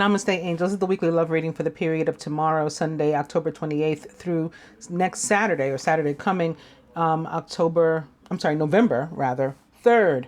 Namaste, angels. This is the weekly love reading for the period of tomorrow, Sunday, October 28th through next Saturday, or Saturday coming, November 3rd.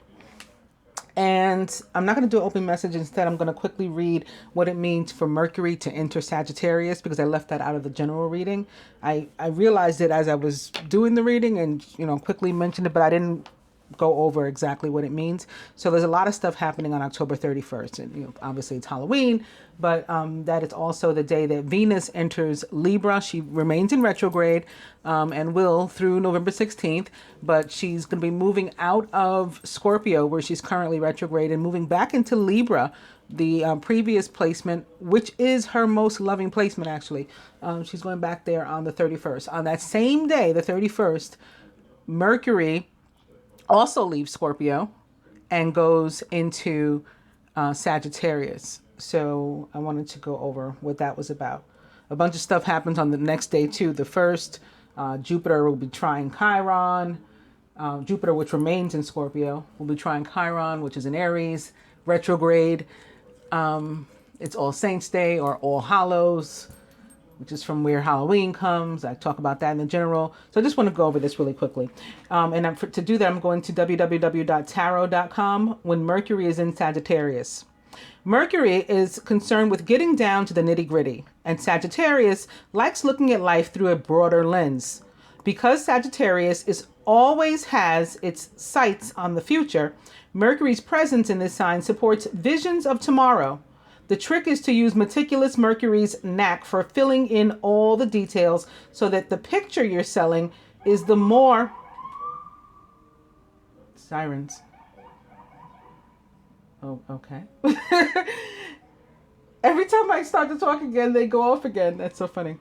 And I'm not going to do an open message. Instead, I'm going to quickly read what it means for Mercury to enter Sagittarius, because I left that out of the general reading. I realized it as I was doing the reading and, quickly mentioned it, but I didn't go over exactly what it means. So there's a lot of stuff happening on October 31st. And, obviously it's Halloween, but that is also the day that Venus enters Libra. She remains in retrograde and will through November 16th, but she's going to be moving out of Scorpio, where she's currently retrograde, and moving back into Libra, the previous placement, which is her most loving placement, actually. She's going back there on the 31st. On that same day, the 31st, Mercury also leaves Scorpio and goes into Sagittarius. So I wanted to go over what that was about. A bunch of stuff happens on the next day too. The first, Jupiter will be trying Chiron. Jupiter, which remains in Scorpio, will be trying Chiron, which is in Aries, retrograde. It's All Saints Day, or All Hallows, which is from where Halloween comes. I talk about that in the general. So I just want to go over this really quickly. To do that, I'm going to www.tarot.com when Mercury is in Sagittarius. Mercury is concerned with getting down to the nitty-gritty, and Sagittarius likes looking at life through a broader lens. Because Sagittarius always has its sights on the future, Mercury's presence in this sign supports visions of tomorrow. The trick is to use meticulous Mercury's knack for filling in all the details so that the picture you're selling is the more... Sirens. Oh, okay. Every time I start to talk again, they go off again. That's so funny.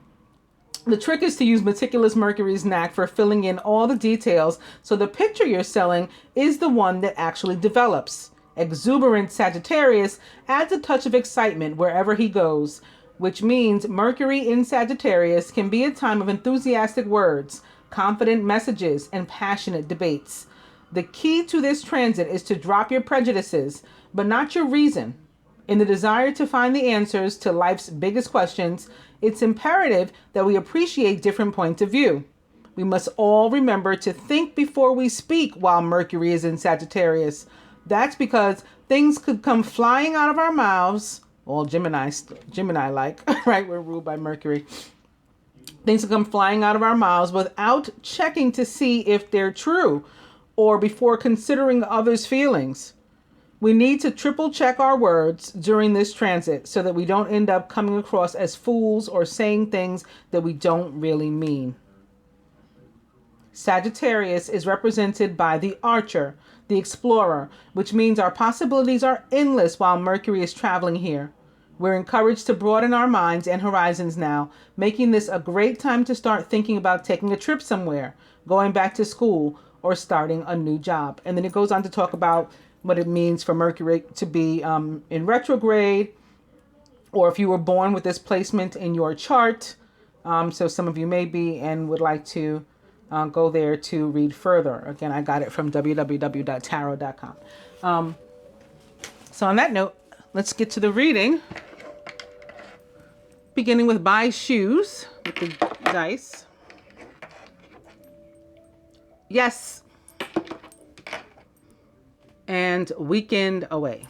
The trick is to use meticulous Mercury's knack for filling in all the details so the picture you're selling is the one that actually develops. Exuberant Sagittarius adds a touch of excitement wherever he goes, which means Mercury in Sagittarius can be a time of enthusiastic words, confident messages, and passionate debates. The key to this transit is to drop your prejudices, but not your reason. In the desire to find the answers to life's biggest questions, it's imperative that we appreciate different points of view. We must all remember to think before we speak while Mercury is in Sagittarius. That's because things could come flying out of our mouths, all Gemini-like, right? We're ruled by Mercury. Things could come flying out of our mouths without checking to see if they're true or before considering others' feelings. We need to triple check our words during this transit so that we don't end up coming across as fools or saying things that we don't really mean. Sagittarius is represented by the archer, the explorer, which means our possibilities are endless while Mercury is traveling here. We're encouraged to broaden our minds and horizons now, making this a great time to start thinking about taking a trip somewhere, going back to school, or starting a new job. And then it goes on to talk about what it means for Mercury to be in retrograde, or if you were born with this placement in your chart. So some of you may be and would like to go there to read further. Again, I got it from www.tarot.com. So on that note, let's get to the reading. Beginning with buy shoes with the dice. Yes. And weekend away.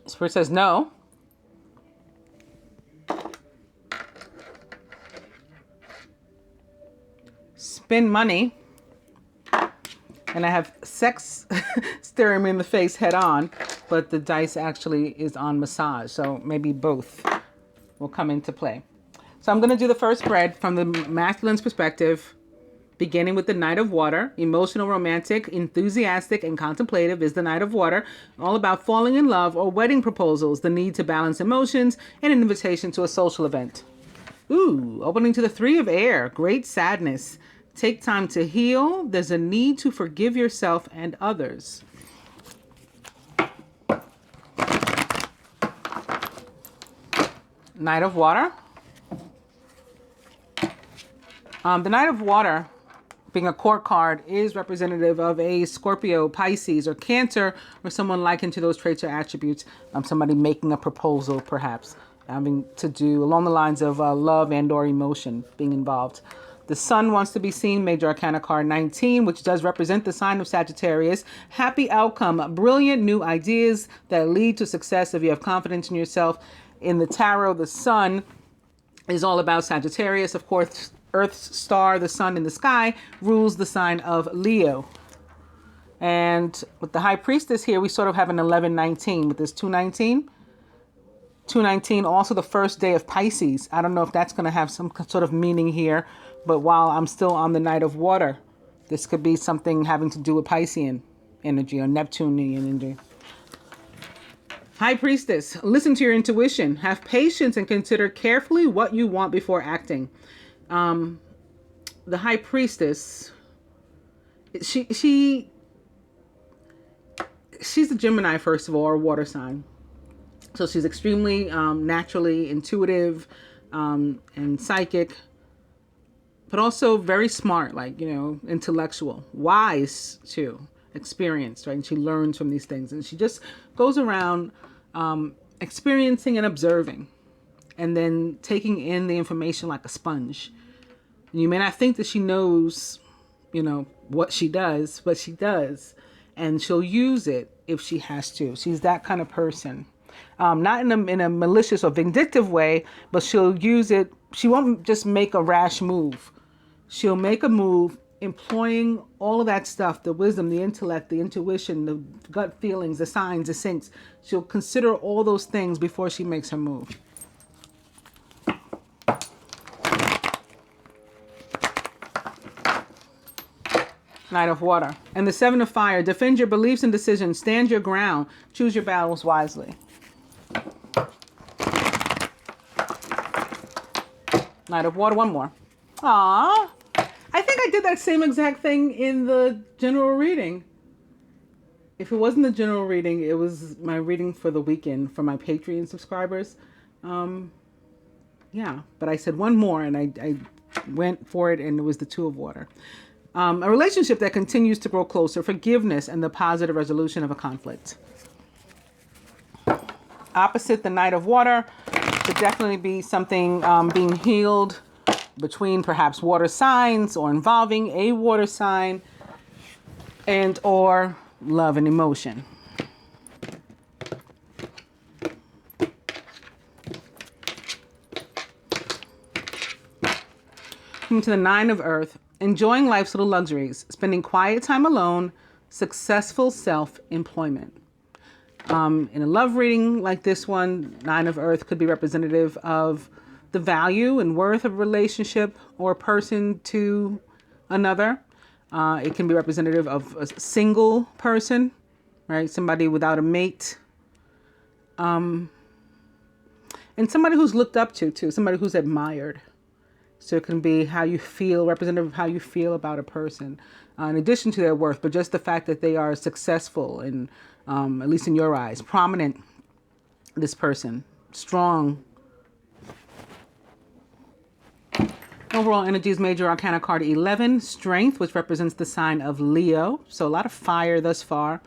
Spirit says no. Spend money. And I have sex staring me in the face head on, but the dice actually is on massage. So maybe both will come into play. So I'm going to do the first spread from the masculine's perspective, beginning with the Knight of Water. Emotional, romantic, enthusiastic, and contemplative is the Knight of Water. All about falling in love or wedding proposals, the need to balance emotions, and an invitation to a social event. Ooh, opening to the Three of Air. Great sadness. Take time to heal. There's a need to forgive yourself and others. Knight of Water. The Knight of Water being a court card, is representative of a Scorpio, Pisces, or Cancer, or someone likened to those traits or attributes. Somebody making a proposal, perhaps, having to do along the lines of love and or emotion being involved. The Sun wants to be seen, Major Arcana card 19, which does represent the sign of Sagittarius. Happy outcome, brilliant new ideas that lead to success if you have confidence in yourself. In the tarot, the Sun is all about Sagittarius. Of course, Earth's star, the sun in the sky, rules the sign of Leo. And with the High Priestess here, we sort of have an 11-19 with this 219. 219, also the first day of Pisces. I don't know if that's going to have some sort of meaning here, but while I'm still on the Knight of Water, this could be something having to do with Piscean energy or Neptunian energy. High Priestess, listen to your intuition. Have patience and consider carefully what you want before acting. The High Priestess, she's a Gemini, first of all, or a water sign. So she's extremely naturally intuitive and psychic, but also very smart, like, intellectual, wise too, experienced, right? And she learns from these things. And she just goes around experiencing and observing and then taking in the information like a sponge. And you may not think that she knows, what she does, but she does. And she'll use it if she has to. She's that kind of person. Not in a malicious or vindictive way, but she'll use it. She won't just make a rash move. She'll make a move employing all of that stuff, the wisdom, the intellect, the intuition, the gut feelings, the signs, the syncs. She'll consider all those things before she makes her move. Knight of Water. And the Seven of Fire. Defend your beliefs and decisions. Stand your ground. Choose your battles wisely. Knight of Water. One more. Aww. I think I did that same exact thing in the general reading. If it wasn't the general reading, it was my reading for the weekend for my Patreon subscribers. Yeah, but I said one more and I went for it, and it was the Two of Water. A relationship that continues to grow closer, forgiveness, and the positive resolution of a conflict. Opposite the Knight of Water could definitely be something being healed between perhaps water signs or involving a water sign and or love and emotion. Coming to the Nine of Earth. Enjoying life's little luxuries, spending quiet time alone, successful self-employment. In a love reading like this one, Nine of Earth could be representative of the value and worth of a relationship or a person to another. It can be representative of a single person, right? Somebody without a mate. And somebody who's looked up to, too. Somebody who's admired. So it can be how you feel, representative of how you feel about a person, in addition to their worth, but just the fact that they are successful and, at least in your eyes, prominent, this person, strong. Overall energy is Major Arcana card 11, Strength, which represents the sign of Leo. So a lot of fire thus far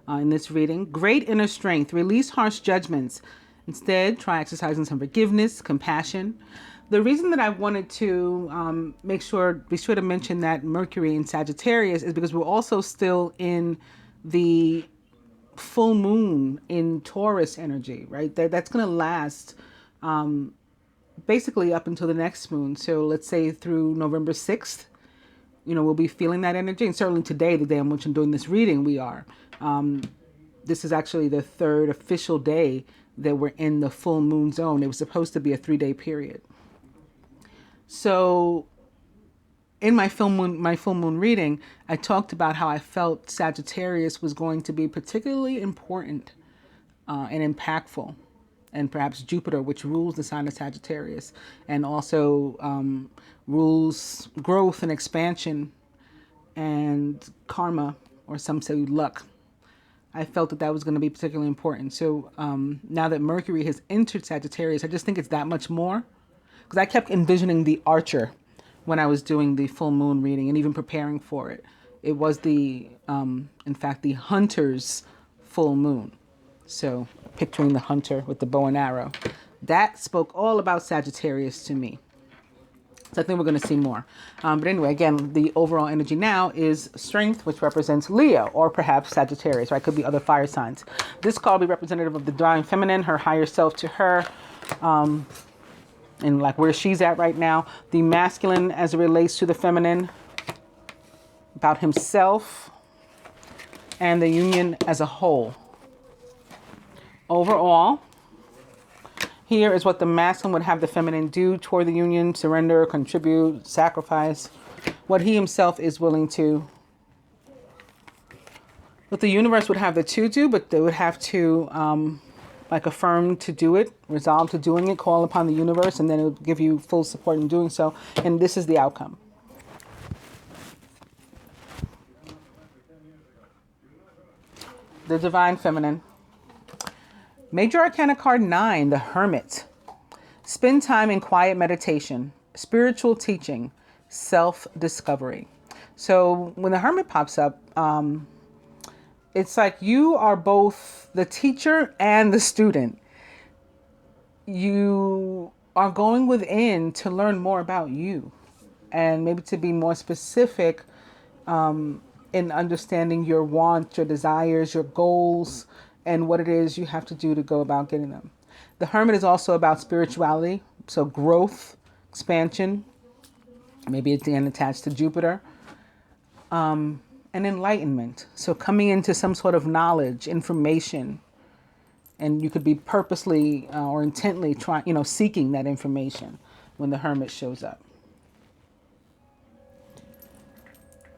in this reading. Great inner strength, release harsh judgments. Instead, try exercising some forgiveness, compassion. The reason that I wanted to be sure to mention that Mercury in Sagittarius is because we're also still in the full moon in Taurus energy, right? That's going to last basically up until the next moon. So let's say through November 6th, we'll be feeling that energy. And certainly today, the day on which I'm doing this reading, we are. This is actually the third official day that we're in the full moon zone. It was supposed to be a 3-day period. So in my full moon reading, I talked about how I felt Sagittarius was going to be particularly important and impactful. And perhaps Jupiter, which rules the sign of Sagittarius, and also rules growth and expansion and karma, or some say luck. I felt that was going to be particularly important. So now that Mercury has entered Sagittarius, I just think it's that much more. Because I kept envisioning the archer, when I was doing the full moon reading and even preparing for it. It was in fact, the hunter's full moon. So picturing the hunter with the bow and arrow. That spoke all about Sagittarius to me. So I think we're going to see more. But anyway, again, the overall energy now is strength, which represents Leo or perhaps Sagittarius, right? Could be other fire signs. This card will be representative of the divine feminine, her higher self to her, and like where she's at right now. The masculine as it relates to the feminine, about himself, and the union as a whole. Overall, here is what the masculine would have the feminine do toward the union: surrender, contribute, sacrifice, what he himself is willing to. What the universe would have the two do, but they would have to like affirm to do it, resolve to doing it, call upon the universe, and then it would give you full support in doing so. And this is the outcome. The divine feminine. Major Arcana card 9, the Hermit. Spend time in quiet meditation, spiritual teaching, self-discovery. So when the Hermit pops up, it's like you are both the teacher and the student. You are going within to learn more about you and maybe to be more specific in understanding your wants, your desires, your goals, and what it is you have to do to go about getting them. The Hermit is also about spirituality, so growth, expansion, maybe it's again attached to Jupiter, and enlightenment. So coming into some sort of knowledge, information, and you could be purposely or intently trying, seeking that information when the Hermit shows up.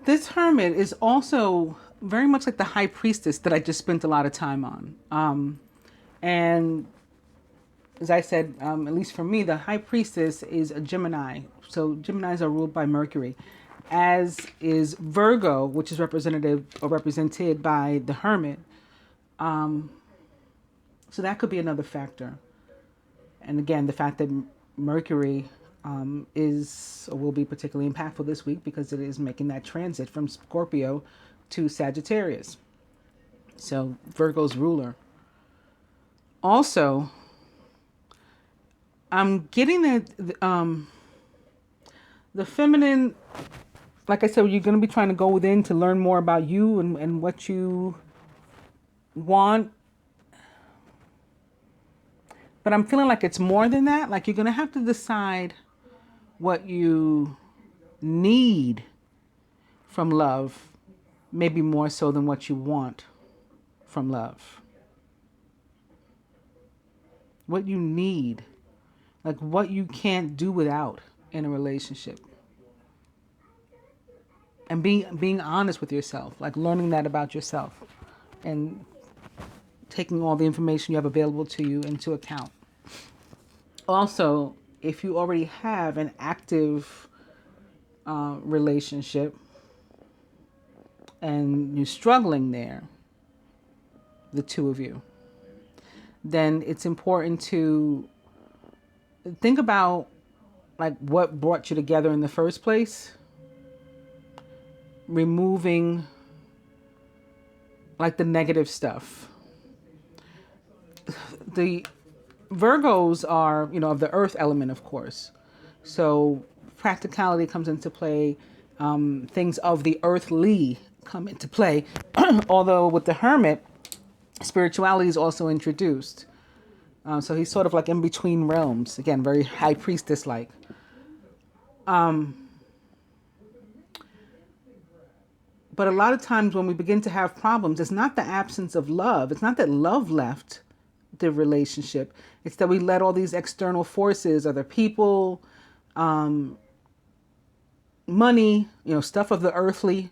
This Hermit is also very much like the High Priestess that I just spent a lot of time on. And as I said, at least for me, the High Priestess is a Gemini. So Geminis are ruled by Mercury, as is Virgo, which is represented by the Hermit. So that could be another factor. And again, the fact that Mercury is or will be particularly impactful this week because it is making that transit from Scorpio to Sagittarius. So Virgo's ruler. Also, I'm getting that the feminine, like I said, you're going to be trying to go within to learn more about you and what you want. But I'm feeling like it's more than that. Like you're going to have to decide what you need from love, maybe more so than what you want from love. What you need, like what you can't do without in a relationship. And being honest with yourself, like learning that about yourself and taking all the information you have available to you into account. Also, if you already have an active relationship and you're struggling there, the two of you, then it's important to think about like what brought you together in the first place, removing like the negative stuff. The Virgos are, of the earth element, of course. So practicality comes into play. Things of the earthly come into play. Although with the Hermit, spirituality is also introduced. So he's sort of like in between realms. Again, very High Priestess-like. But a lot of times when we begin to have problems, it's not the absence of love. It's not that love left the relationship. It's that we let all these external forces, other people, money, stuff of the earthly,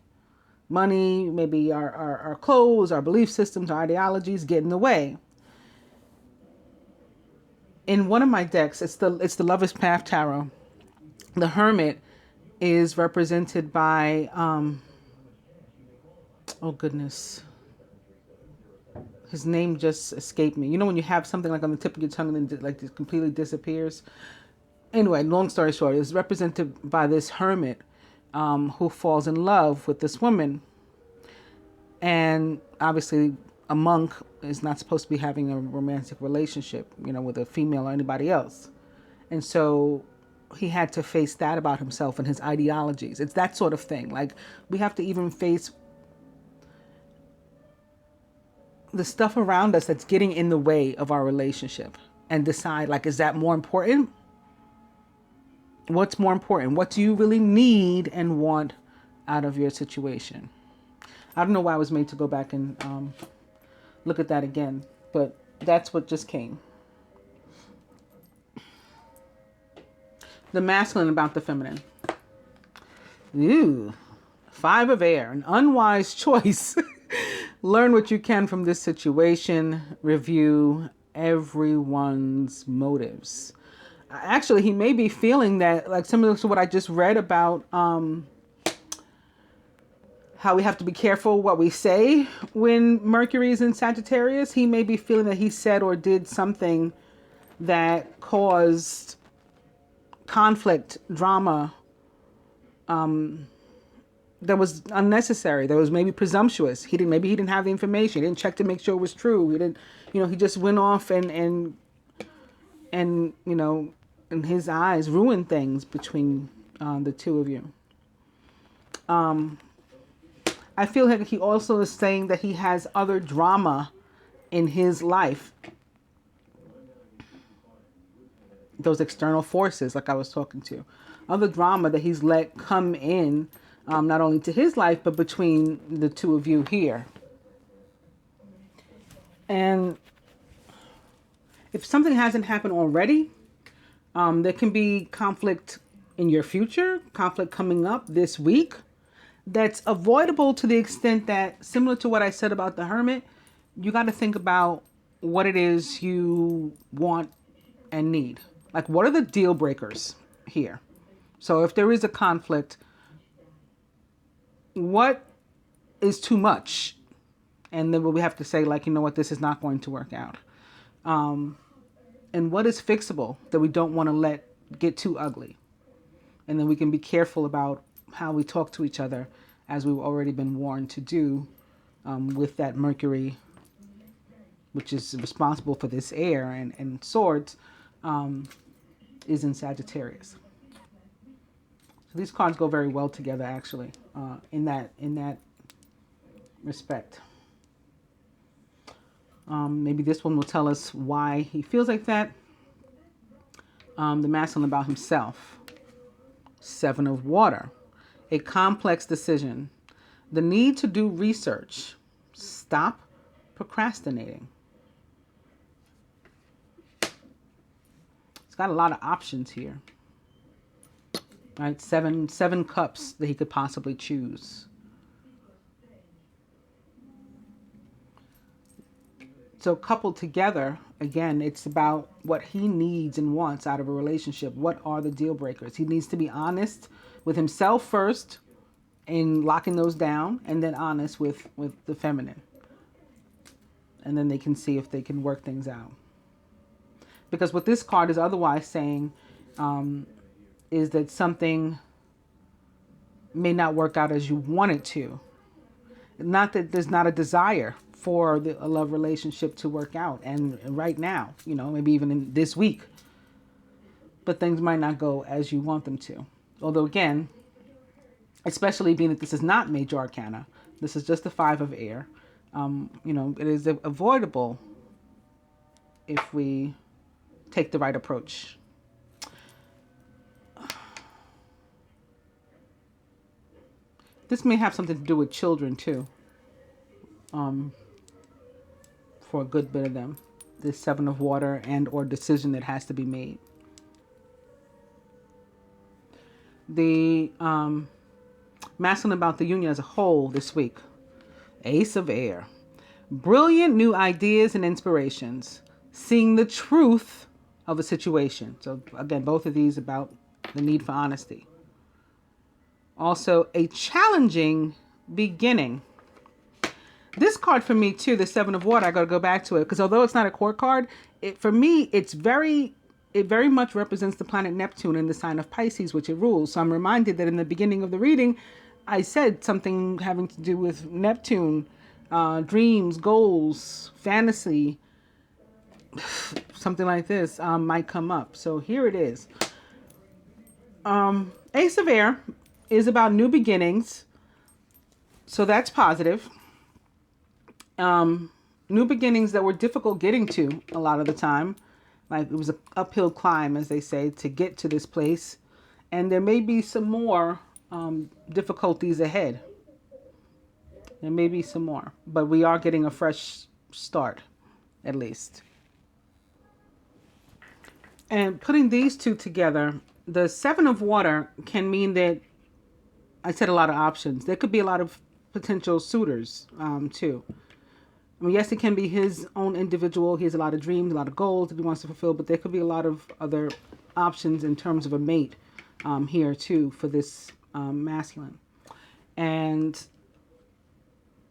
money, maybe our clothes, our belief systems, our ideologies get in the way. In one of my decks, it's the Lover's Path Tarot. The Hermit is represented by, oh goodness, his name just escaped me. When you have something like on the tip of your tongue and then like it completely disappears. Anyway, long story short, is represented by this hermit who falls in love with this woman. And obviously, a monk is not supposed to be having a romantic relationship, with a female or anybody else. And so he had to face that about himself and his ideologies. It's that sort of thing. Like, we have to even face the stuff around us that's getting in the way of our relationship and decide, like, is that more important? What's more important? What do you really need and want out of your situation? I don't know why I was made to go back and look at that again, but that's what just came. The masculine about the feminine. Ooh, 5 of air, an unwise choice. Learn what you can from this situation. Review everyone's motives. Actually, he may be feeling that, like similar to what I just read about how we have to be careful what we say when Mercury is in Sagittarius. He may be feeling that he said or did something that caused conflict, drama, that was unnecessary, that was maybe presumptuous. Maybe he didn't have the information. He didn't check to make sure it was true. He didn't, he just went off and in his eyes ruined things between the two of you. I feel like he also is saying that he has other drama in his life. Those external forces, like I was talking to. Other drama that he's let come in, not only to his life, but between the two of you here. And if something hasn't happened already, there can be conflict in your future, conflict coming up this week, that's avoidable to the extent that, similar to what I said about the hermit, you got to think about what it is you want and need. Like, what are the deal breakers here? So if there is a conflict, what is too much? And then we have to say, like, this is not going to work out. And what is fixable that we don't want to let get too ugly? And then we can be careful about how we talk to each other, as we've already been warned to do with that Mercury, which is responsible for this air and swords, is in Sagittarius. So these cards go very well together, actually, in that respect. Maybe this one will tell us why he feels like that. The masculine about himself. 7 of water. A complex decision. The need to do research. Stop procrastinating. It's got a lot of options here. Right? Seven cups that he could possibly choose. So coupled together, again, it's about what he needs and wants out of a relationship. What are the deal breakers? He needs to be honest with himself first in locking those down, and then honest with the feminine. And then they can see if they can work things out. Because what this card is otherwise saying is that something may not work out as you want it to. Not that there's not a desire for a love relationship to work out, and right now, maybe even in this week, but things might not go as you want them to. Although again, especially being that this is not major arcana, this is just the 5 of air, it is avoidable if we take the right approach. This may have something to do with children too. For a good bit of them, this 7 of water and or decision that has to be made. The masculine about the union as a whole this week. Ace of air. Brilliant new ideas and inspirations. Seeing the truth of a situation. So again, both of these about the need for honesty. Also, a challenging beginning. This card for me too, the 7 of water, I got to go back to it because although it's not a court card, for me, it's very it very much represents the planet Neptune in the sign of Pisces, which it rules. So I'm reminded that in the beginning of the reading, I said something having to do with Neptune, dreams, goals, fantasy, something like this might come up. So here it is. Ace of Air is about new beginnings. So that's positive. New beginnings that were difficult getting to a lot of the time. Like it was an uphill climb, as they say, to get to this place. And there may be some more difficulties ahead. There may be some more. But we are getting a fresh start, at least. And putting these two together, the Seven of Water can mean that, I said a lot of options. There could be a lot of potential suitors, too. I mean, yes, it can be his own individual. He has a lot of dreams, a lot of goals that he wants to fulfill, but there could be a lot of other options in terms of a mate here, too, for this masculine. And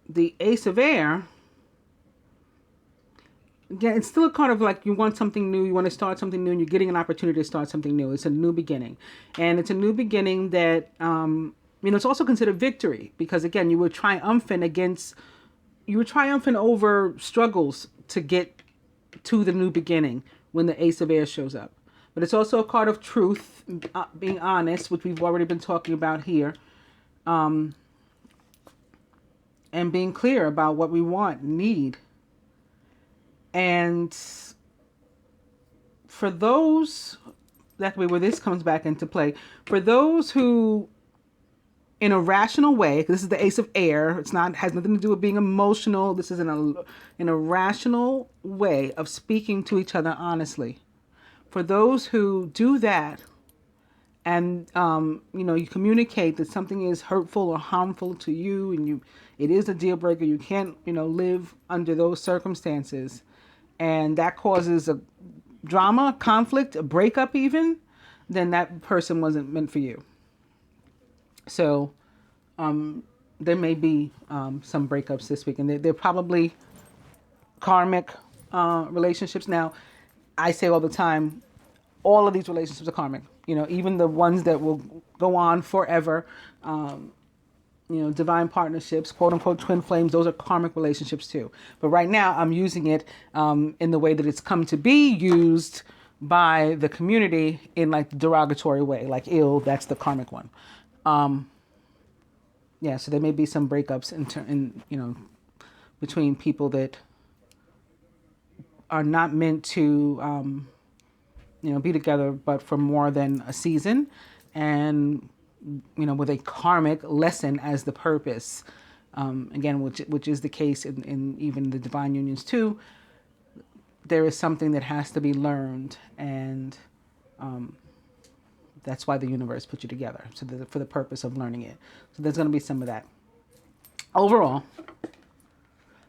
the Ace of Air, again, it's still a card of like you want something new, you want to start something new, and you're getting an opportunity to start something new. It's a new beginning. And it's a new beginning that, it's also considered victory because, again, you were triumphant over struggles to get to the new beginning when the Ace of Air shows up. But it's also a card of truth, being honest, which we've already been talking about here, and being clear about what we want, need. And for those, that way where this comes back into play, for those who, in a rational way, this is the Ace of Air, has nothing to do with being emotional. This is in a rational way of speaking to each other honestly. For those who do that, and you communicate that something is hurtful or harmful to you, and it is a deal breaker. You can't live under those circumstances, and that causes a drama, conflict, a breakup even, then that person wasn't meant for you. So there may be some breakups this week, and they're probably karmic relationships. Now, I say all the time, all of these relationships are karmic. Even the ones that will go on forever, divine partnerships, quote unquote twin flames, those are karmic relationships too. But right now I'm using it in the way that it's come to be used by the community in like the derogatory way, like ill, that's the karmic one. So there may be some breakups in between people that are not meant to be together, but for more than a season, and with a karmic lesson as the purpose. Again, which is the case in even the divine unions too. There is something that has to be learned, and that's why the universe put you together, so for the purpose of learning it. So there's going to be some of that. Overall,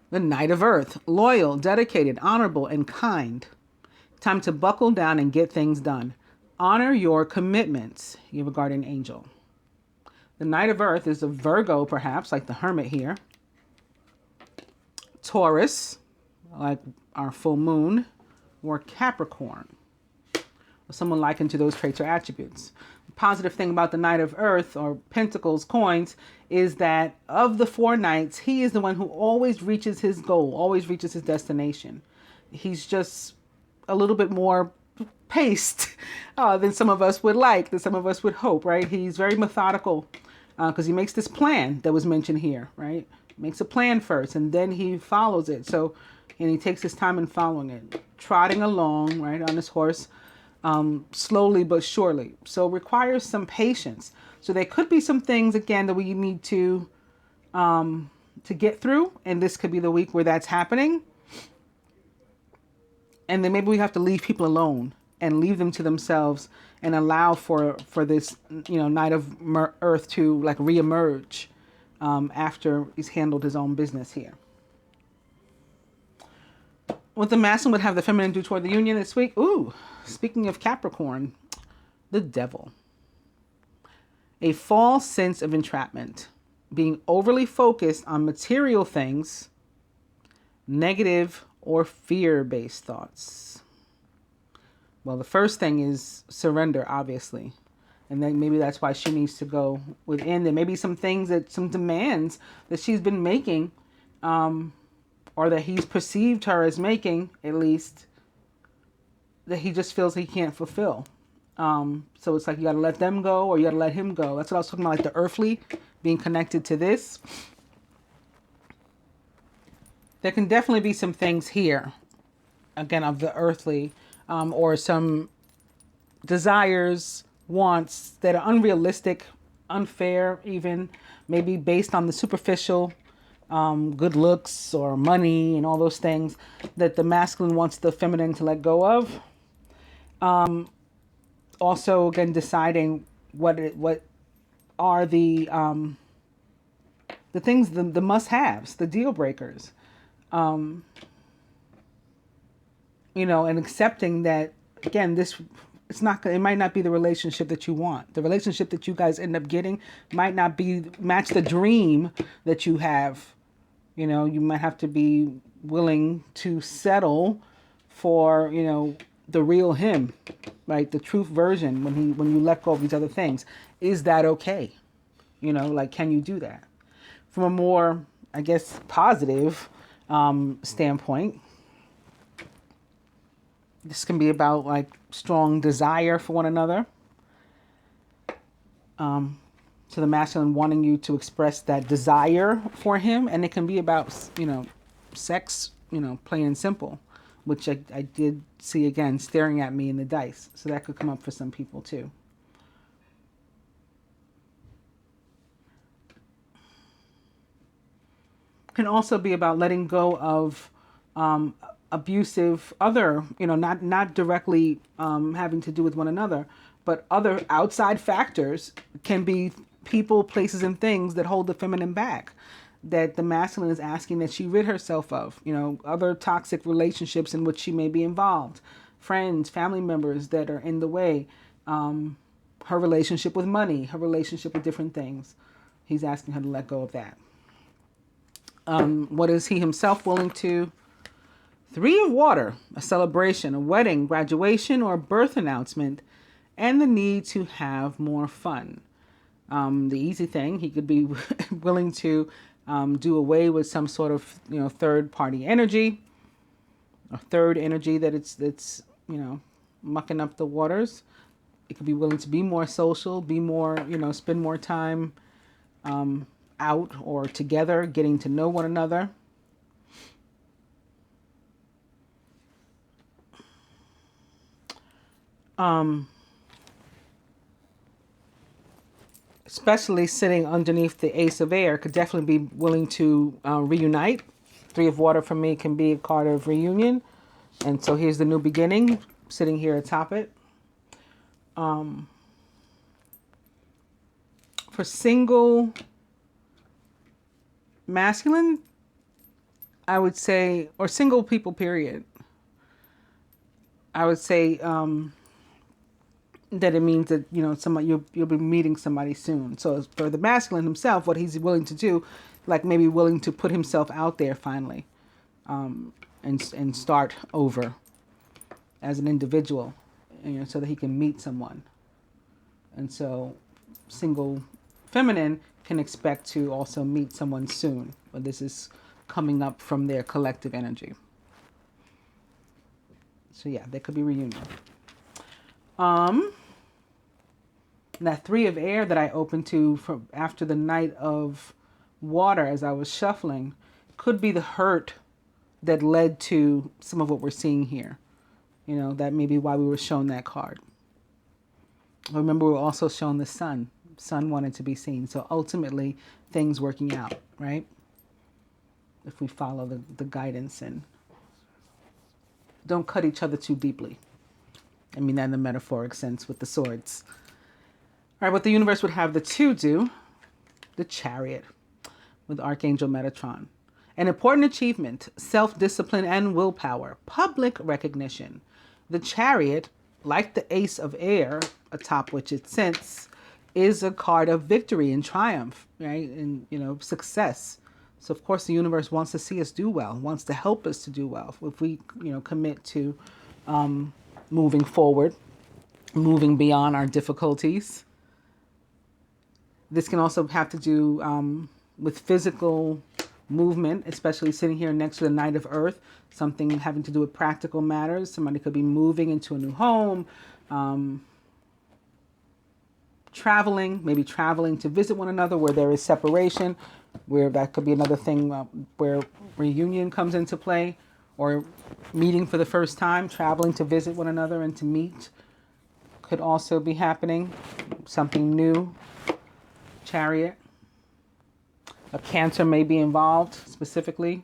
the Knight of Earth, loyal, dedicated, honorable, and kind. Time to buckle down and get things done. Honor your commitments. You have a guardian angel. The Knight of Earth is a Virgo, perhaps, like the Hermit here. Taurus, like our full moon, or Capricorn. Someone likened to those traits or attributes. The positive thing about the Knight of Earth, or Pentacles, coins, is that of the four knights, he is the one who always reaches his goal, always reaches his destination. He's just a little bit more paced than some of us would like, than some of us would hope, right? He's very methodical because he makes this plan that was mentioned here, right? He makes a plan first and then he follows it. So, and he takes his time in following it, trotting along, right, on his horse, slowly but surely. So requires some patience. So there could be some things, again, that we need to get through. And this could be the week where that's happening. And then maybe we have to leave people alone and leave them to themselves and allow for this, Knight of Earth to like reemerge after he's handled his own business here. What the masculine would have the feminine do toward the union this week? Ooh, speaking of Capricorn, the Devil. A false sense of entrapment, being overly focused on material things, negative or fear-based thoughts. Well, the first thing is surrender, obviously. And then maybe that's why she needs to go within. There may be some things some demands that she's been making, or that he's perceived her as making, at least, that he just feels he can't fulfill. So it's like you got to let them go, or you got to let him go. That's what I was talking about, like the earthly being connected to this. There can definitely be some things here, again, of the earthly, or some desires, wants that are unrealistic, unfair, even maybe based on the superficial, good looks or money and all those things that the masculine wants the feminine to let go of. Also, again, deciding what are the things, the must-haves, the deal breakers. And accepting that, again, it might not be the relationship that you want. The relationship that you guys end up getting might not match the dream that you have. You might have to be willing to settle for, the real him, right? The truth version when you let go of these other things. Is that okay? Can you do that? From a more, I guess, positive standpoint, this can be about like strong desire for one another. To the masculine wanting you to express that desire for him. And it can be about, sex, plain and simple, which I did see, again, staring at me in the dice. So that could come up for some people too. Can also be about letting go of abusive other, not directly having to do with one another, but other outside factors can be people, places, and things that hold the feminine back, that the masculine is asking that she rid herself of, other toxic relationships in which she may be involved, friends, family members that are in the way, her relationship with money, her relationship with different things. He's asking her to let go of that. What is he himself willing to? 3 of water, a celebration, a wedding, graduation, or birth announcement, and the need to have more fun. The easy thing, he could be willing to do away with some sort of, third party energy, or third energy that's mucking up the waters. It could be willing to be more social, be more, spend more time out or together, getting to know one another. Especially sitting underneath the Ace of Air, could definitely be willing to reunite. 3 of water for me can be a card of reunion. And so here's the new beginning, sitting here atop it. For single masculine, I would say, or single people, period, I would say that it means that, somebody you'll be meeting somebody soon. So for the masculine himself, what he's willing to do, like maybe willing to put himself out there finally, and start over as an individual, so that he can meet someone. And so single feminine can expect to also meet someone soon, but this is coming up from their collective energy. So yeah, there could be reunion. That 3 of air that I opened to from after the Knight of water, as I was shuffling, could be the hurt that led to some of what we're seeing here. That may be why we were shown that card. Remember, we were also shown the sun. Sun wanted to be seen. So ultimately, things working out, right? If we follow the guidance and don't cut each other too deeply. I mean that in the metaphoric sense with the swords. All right, what the universe would have the 2 do, the Chariot with Archangel Metatron. An important achievement, self-discipline and willpower, public recognition. The Chariot, like the Ace of Air, atop which it sits, is a card of victory and triumph, right? And, success. So, of course, the universe wants to see us do well, wants to help us to do well. If we, commit to moving forward, moving beyond our difficulties. This can also have to do with physical movement, especially sitting here next to the Knight of Earth, something having to do with practical matters. Somebody could be moving into a new home, traveling, maybe traveling to visit one another where there is separation, where that could be another thing where reunion comes into play, or meeting for the first time, traveling to visit one another and to meet could also be happening. Something new. Chariot. A Cancer may be involved specifically.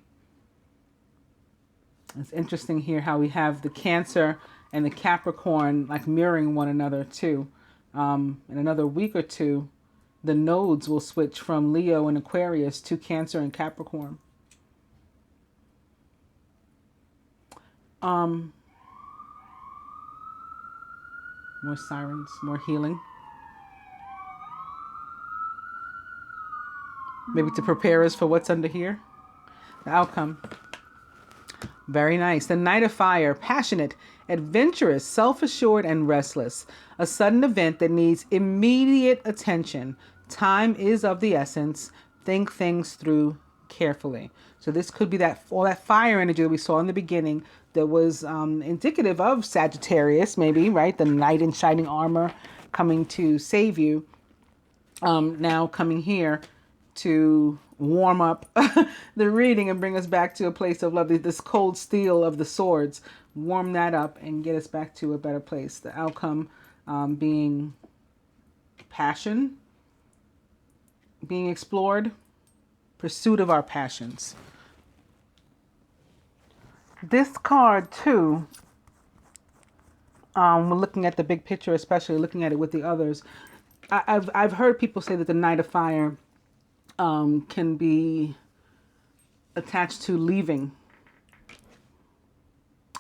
It's interesting here how we have the Cancer and the Capricorn like mirroring one another too. In another week or two, the nodes will switch from Leo and Aquarius to Cancer and Capricorn. More sirens, more healing. Maybe to prepare us for what's under here. The outcome. Very nice. The Knight of Fire, passionate, adventurous, self-assured, and restless. A sudden event that needs immediate attention. Time is of the essence. Think things through carefully. So this could be that all that fire energy that we saw in the beginning that was indicative of Sagittarius, maybe, right? The knight in shining armor coming to save you. Now coming here to warm up the reading and bring us back to a place of love. This cold steel of the swords, warm that up and get us back to a better place. The outcome being passion, being explored, pursuit of our passions. This card too, we're looking at the big picture, especially looking at it with the others. I've heard people say that the Knight of Fire can be attached to leaving.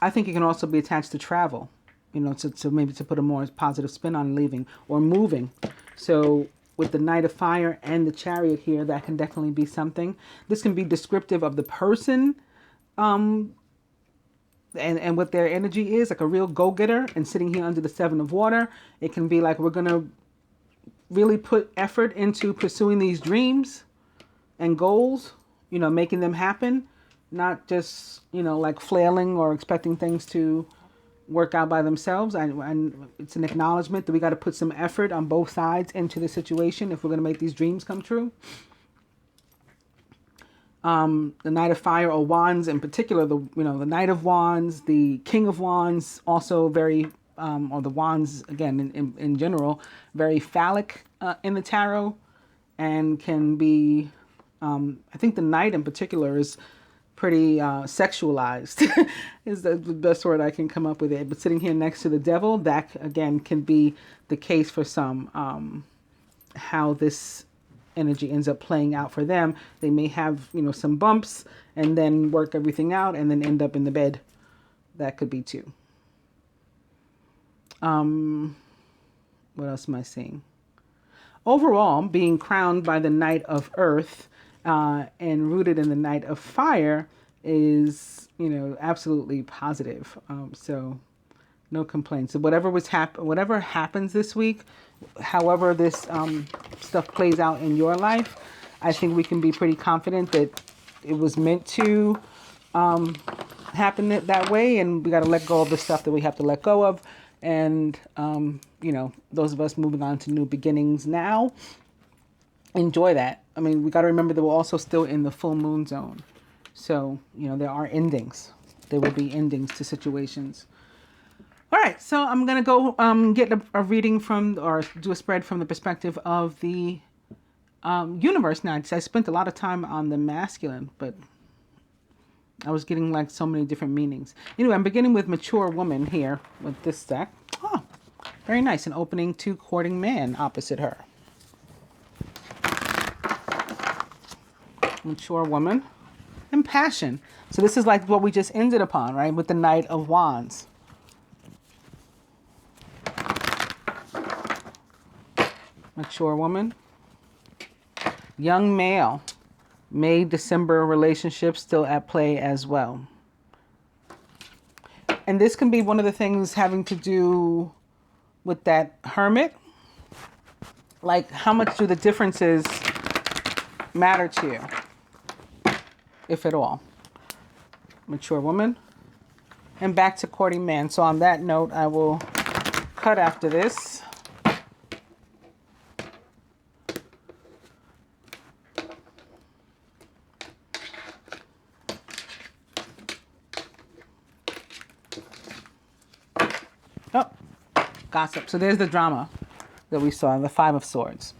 I think it can also be attached to travel, you know, to maybe to put a more positive spin on leaving or moving. So with the Knight of Fire and the Chariot here, that can definitely be something. This can be descriptive of the person and what their energy is, like a real go-getter, and sitting here under the Seven of Water. It can be like we're going to really put effort into pursuing these dreams and goals, you know, making them happen, not just, you know, like flailing or expecting things to work out by themselves. And it's an acknowledgement that we got to put some effort on both sides into the situation if we're going to make these dreams come true. The Knight of Fire or Wands in particular, the Knight of Wands, the King of Wands, also very, or the Wands again in general, very phallic in the tarot, and can be, I think the Knight in particular is pretty sexualized is the best word I can come up with it. But sitting here next to the Devil, that again can be the case for some, how this energy ends up playing out for them. They may have, you know, some bumps and then work everything out and then end up in the bed. That could be too. What else am I seeing? Overall, being crowned by the Knight of Earth and rooted in the Knight of Fire is, you know, absolutely positive. So no complaints. So whatever happens this week, however this stuff plays out in your life, I think we can be pretty confident that it was meant to happen that way, and we got to let go of the stuff that we have to let go of. And, you know, those of us moving on to new beginnings now, enjoy that. I mean, we got to remember that we're also still in the full moon zone. So, you know, there are endings. There will be endings to situations. All right, so I'm going to go get a reading from, or do a spread from the perspective of the universe now. I spent a lot of time on the masculine, but I was getting like so many different meanings. Anyway, I'm beginning with Mature Woman here with this deck. Oh, very nice. An opening to Courting Man opposite her. Mature Woman and Passion. So this is like what we just ended upon, right? With the Knight of Wands. Mature Woman. Young Male. May-December relationship still at play as well. And this can be one of the things having to do with that Hermit. Like, how much do the differences matter to you, if at all? Mature woman. And back to courting man. So on that note, I will cut after this. Oh, gossip. So there's the drama that we saw, the Five of Swords.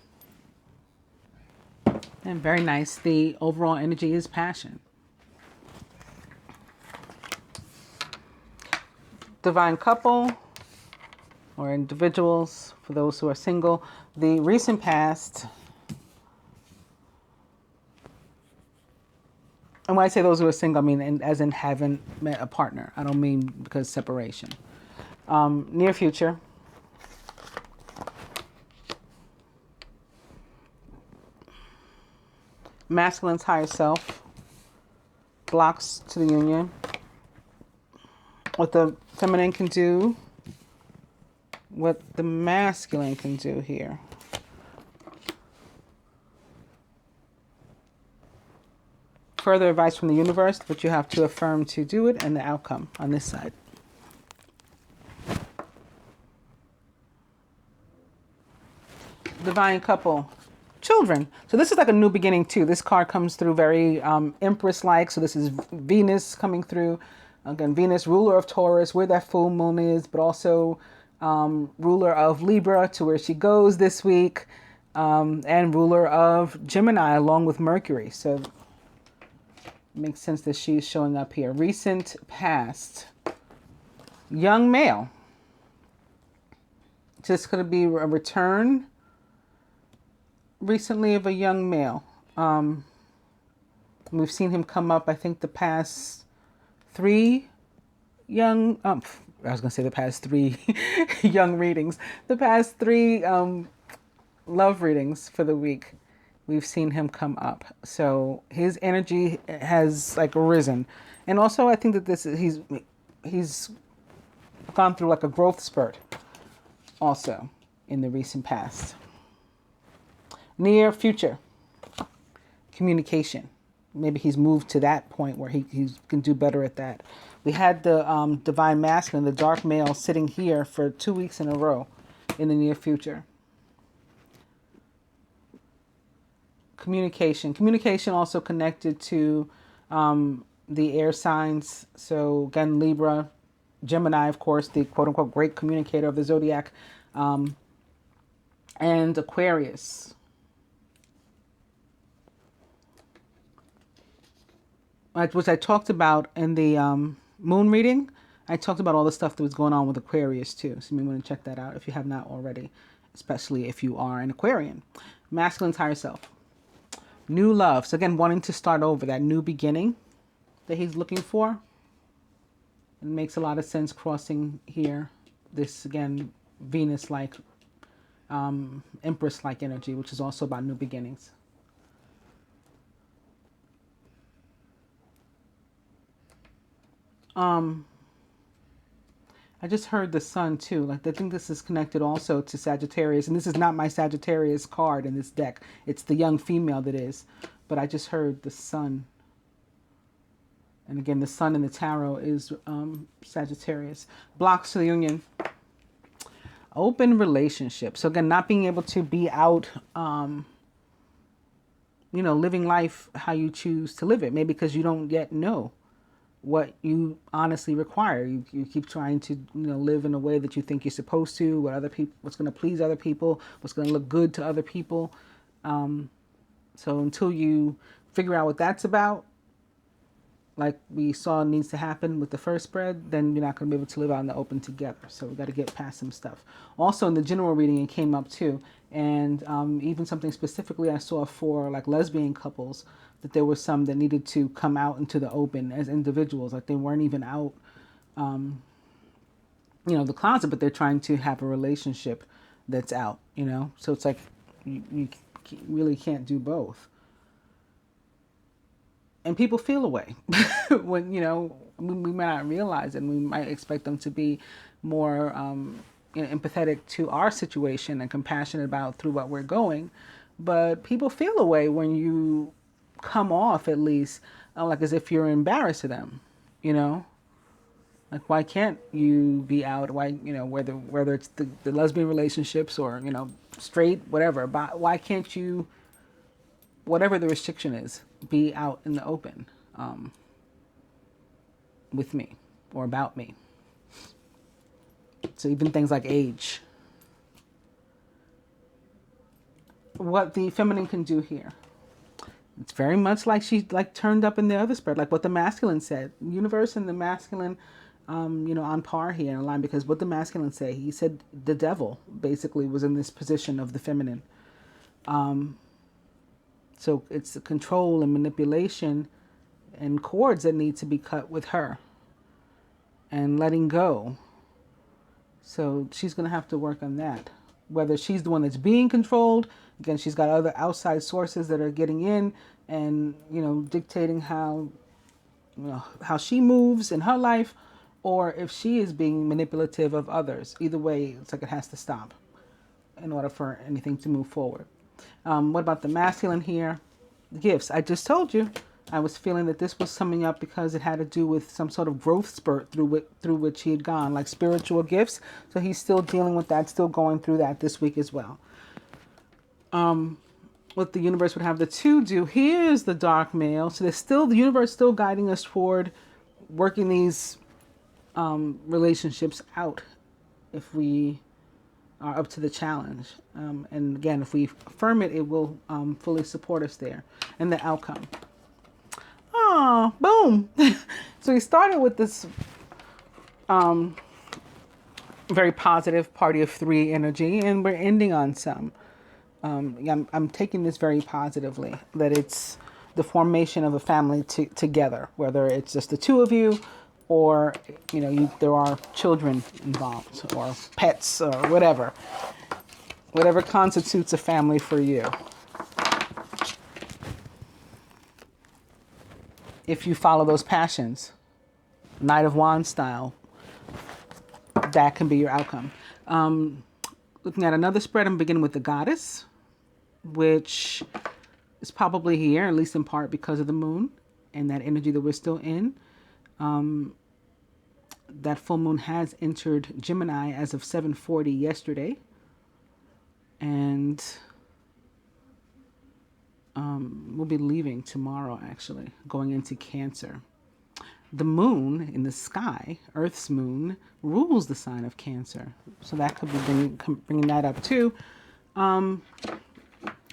And very nice. The overall energy is passion. Divine couple or individuals, for those who are single. The recent past. And when I say those who are single, I mean as in haven't met a partner. I don't mean because separation. Near future. Masculine's higher self. Blocks to the union. What the feminine can do. What the masculine can do here. Further advice from the universe, but you have to affirm to do it, and the outcome on this side. Divine couple. Children. So this is like a new beginning too. This card comes through very Empress-like. So this is Venus coming through. Again, Venus, ruler of Taurus, where that full moon is, but also ruler of Libra, to where she goes this week, and ruler of Gemini, along with Mercury. So it makes sense that she's showing up here. Recent past. Young male. Just going to be a return recently of a young male. We've seen him come up, I think, the past three young, I was going to say the past three young readings. The past three love readings for the week. We've seen him come up. So his energy has like risen. And also I think that this is, he's gone through like a growth spurt also in the recent past. Near future. Communication. Maybe he's moved to that point where he can do better at that. We had the divine masculine, the dark male, sitting here for 2 weeks in a row in the near future. Communication. Communication also connected to the air signs. So again, Libra, Gemini, of course, the quote-unquote great communicator of the zodiac, and Aquarius. Which I talked about in the moon reading. I talked about all the stuff that was going on with Aquarius too. So you may want to check that out if you have not already, especially if you are an Aquarian. Masculine's higher self. New love. So again, wanting to start over, that new beginning that he's looking for. It makes a lot of sense crossing here. This, again, Venus-like, Empress-like energy, which is also about new beginnings. I just heard the sun too. Like, I think this is connected also to Sagittarius. And this is not my Sagittarius card in this deck. It's the young female that is. But I just heard the sun. And again, the sun in the tarot is Sagittarius. Blocks to the union. Open relationship. So again, not being able to be out, living life how you choose to live it. Maybe because you don't yet know what you honestly require. You keep trying to live in a way that you think you're supposed to, what's going to please other people, what's going to look good to other people. So until you figure out what that's about, like we saw needs to happen with the first spread, then you're not going to be able to live out in the open together. So we got to get past some stuff. Also in the general reading, it came up too. And even something specifically I saw for like lesbian couples, that there were some that needed to come out into the open as individuals. Like they weren't even out, the closet, but they're trying to have a relationship that's out, So it's like you really can't do both. And people feel away when, you know, we might not realize it, and we might expect them to be more you know, empathetic to our situation and compassionate about through what we're going. But people feel away when you come off, at least, like as if you're embarrassed of them, you know? Like, why can't you be out? Why, you know, whether it's the lesbian relationships or, you know, straight, whatever, but why can't you, whatever the restriction is, be out in the open with me or about me? So even things like age. What the feminine can do here. It's very much like she like turned up in the other spread, like what the masculine said. Universe and the masculine, you know, on par here in line, because what the masculine say, he said the devil basically was in this position of the feminine. So it's the control and manipulation and cords that need to be cut with her and letting go. So she's going to have to work on that. Whether she's the one that's being controlled, again, she's got other outside sources that are getting in and, you know, dictating how, you know, how she moves in her life, or if she is being manipulative of others. Either way, it's like it has to stop in order for anything to move forward. What about the masculine here? Gifts. I just told you. I was feeling that this was coming up because it had to do with some sort of growth spurt through which he had gone, like spiritual gifts. So he's still dealing with that, still going through that this week as well. What the universe would have the two do, here's the dark male. So there's still, the universe still guiding us toward working these relationships out if we are up to the challenge. And again, if we affirm it, it will fully support us there. And the outcome. Oh, boom. So we started with this very positive party of three energy, and we're ending on some. I'm taking this very positively, that it's the formation of a family together, whether it's just the two of you, or, you know, there are children involved, or pets, or whatever constitutes a family for you. If you follow those passions, Knight of Wands style, that can be your outcome. Looking at another spread, I'm beginning with the Goddess, which is probably here, at least in part because of the moon and that energy that we're still in. That full moon has entered Gemini as of 7:40 yesterday. And we'll be leaving tomorrow, actually, going into Cancer. The moon in the sky, Earth's moon, rules the sign of Cancer. So that could be bringing that up too. But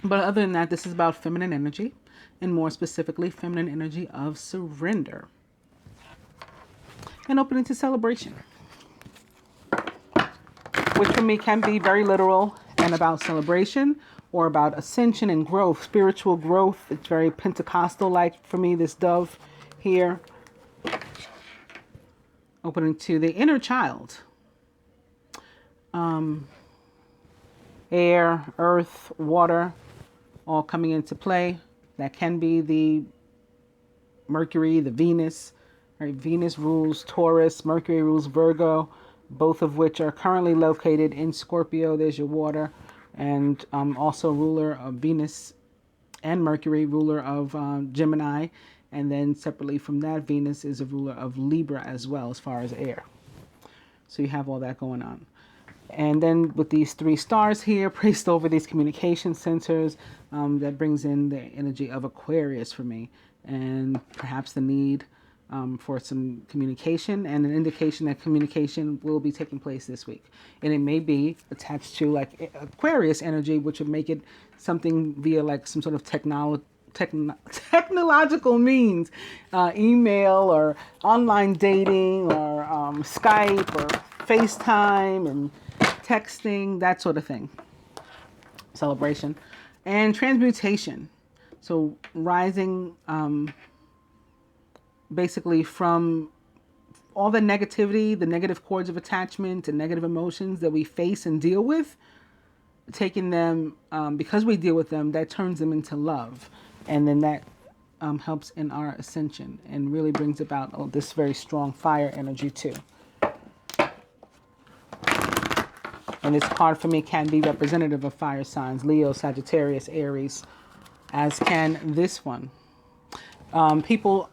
other than that, this is about feminine energy, and more specifically, feminine energy of surrender. And opening to celebration, which for me can be very literal and about celebration, or about ascension and growth, spiritual growth. It's very Pentecostal-like for me, this dove here. Opening to the inner child. Air, earth, water, all coming into play. That can be the Mercury, the Venus. Right? Venus rules Taurus, Mercury rules Virgo, both of which are currently located in Scorpio. There's your water. And also ruler of Venus and Mercury, ruler of Gemini. And then separately from that, Venus is a ruler of Libra as well, as far as air. So you have all that going on. And then with these three stars here placed over these communication centers, that brings in the energy of Aquarius for me. And perhaps the need for some communication, and an indication that communication will be taking place this week. And it may be attached to like Aquarius energy, which would make it something via like some sort of technological means, email or online dating or Skype or FaceTime and texting, that sort of thing. Celebration. And transmutation. So rising basically from all the negativity, the negative cords of attachment and negative emotions that we face and deal with, taking them, because we deal with them, that turns them into love. And then that helps in our ascension and really brings about this very strong fire energy too. And this card for me can be representative of fire signs, Leo, Sagittarius, Aries, as can this one. People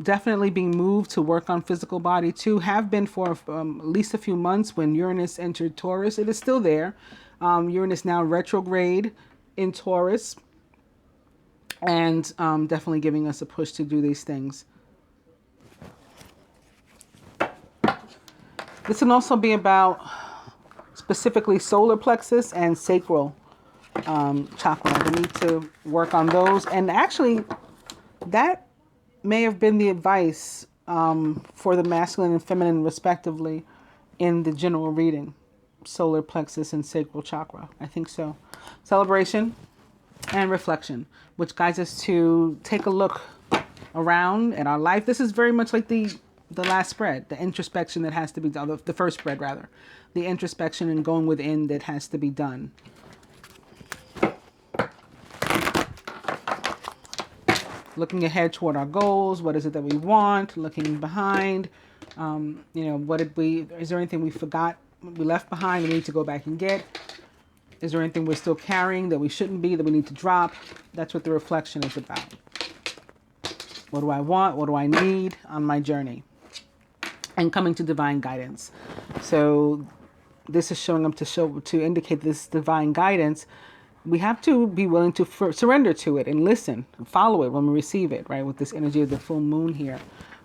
definitely being moved to work on physical body too, have been for at least a few months. When Uranus entered Taurus, it is still there. Uranus now retrograde in Taurus, and definitely giving us a push to do these things. This can also be about specifically solar plexus and sacral chakra. We need to work on those. And actually, that may have been the advice for the masculine and feminine, respectively, in the general reading. Solar plexus and sacral chakra. I think so. Celebration and reflection, which guides us to take a look around at our life. This is very much like the last spread, the introspection that has to be done, the first spread rather, the introspection and going within that has to be done. Looking ahead toward our goals. What is it that we want? Looking behind. Is there anything we forgot, we left behind, we need to go back and get? Is there anything we're still carrying that we shouldn't be, that we need to drop? That's what the reflection is about. What do I want? What do I need on my journey? And coming to divine guidance. So this is showing up to indicate this divine guidance. We have to be willing to surrender to it and listen and follow it when we receive it, right? With this energy of the full moon here,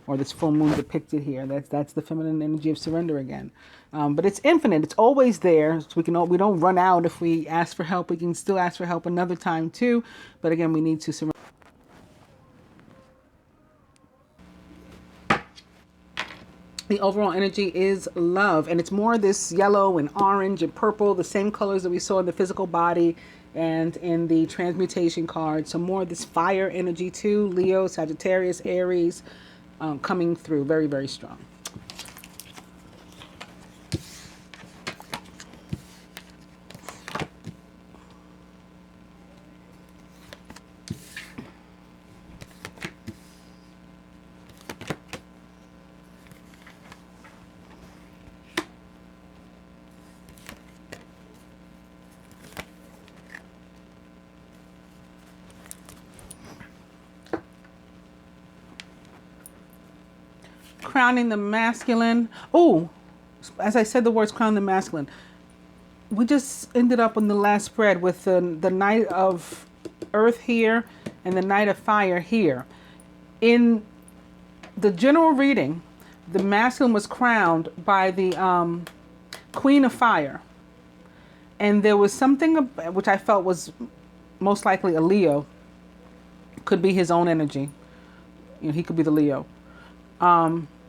or this full moon depicted here. That's the feminine energy of surrender again. But it's infinite. It's always there. So we don't run out if we ask for help. We can still ask for help another time too. But again, we need to surrender. The overall energy is love, and it's more this yellow and orange and purple, the same colors that we saw in the physical body and in the transmutation card. So more this fire energy too, Leo, Sagittarius, Aries, coming through very, very strong. Crowning the masculine. Oh, as I said the words crown the masculine, we just ended up on the last spread with the Knight of Earth here and the Knight of Fire here. In the general reading, the masculine was crowned by the Queen of Fire. And there was something which I felt was most likely a Leo. Could be his own energy. He could be the Leo.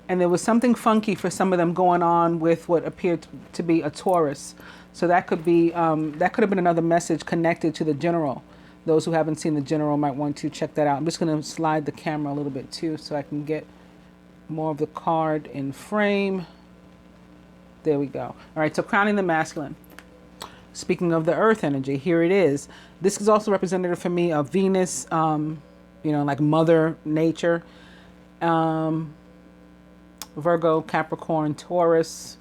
And there was something funky for some of them going on with what appeared to be a Taurus. So that could be that could have been another message connected to the general. Those who haven't seen the general might want to check that out. I'm just going to slide the camera a little bit too so I can get more of the card in frame. There we go. All right, so crowning the masculine. Speaking of the earth energy, here it is. This is also representative for me of Venus, like Mother Nature. Virgo, Capricorn, Taurus,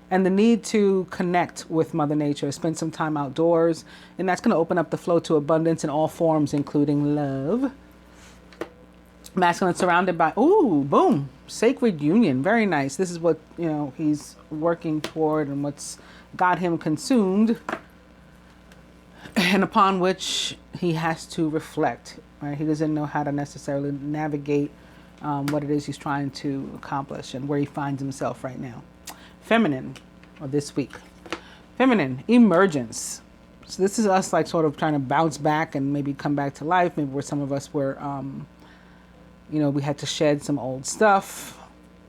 and the need to connect with Mother Nature, spend some time outdoors, and that's going to open up the flow to abundance in all forms, including love. Masculine surrounded by, ooh, boom, sacred union, very nice. This is what, he's working toward and what's got him consumed, and upon which he has to reflect, right? He doesn't know how to necessarily navigate what it is he's trying to accomplish and where he finds himself right now. Feminine, or this week. Feminine, emergence. So this is us like sort of trying to bounce back and maybe come back to life. Maybe where some of us were, we had to shed some old stuff.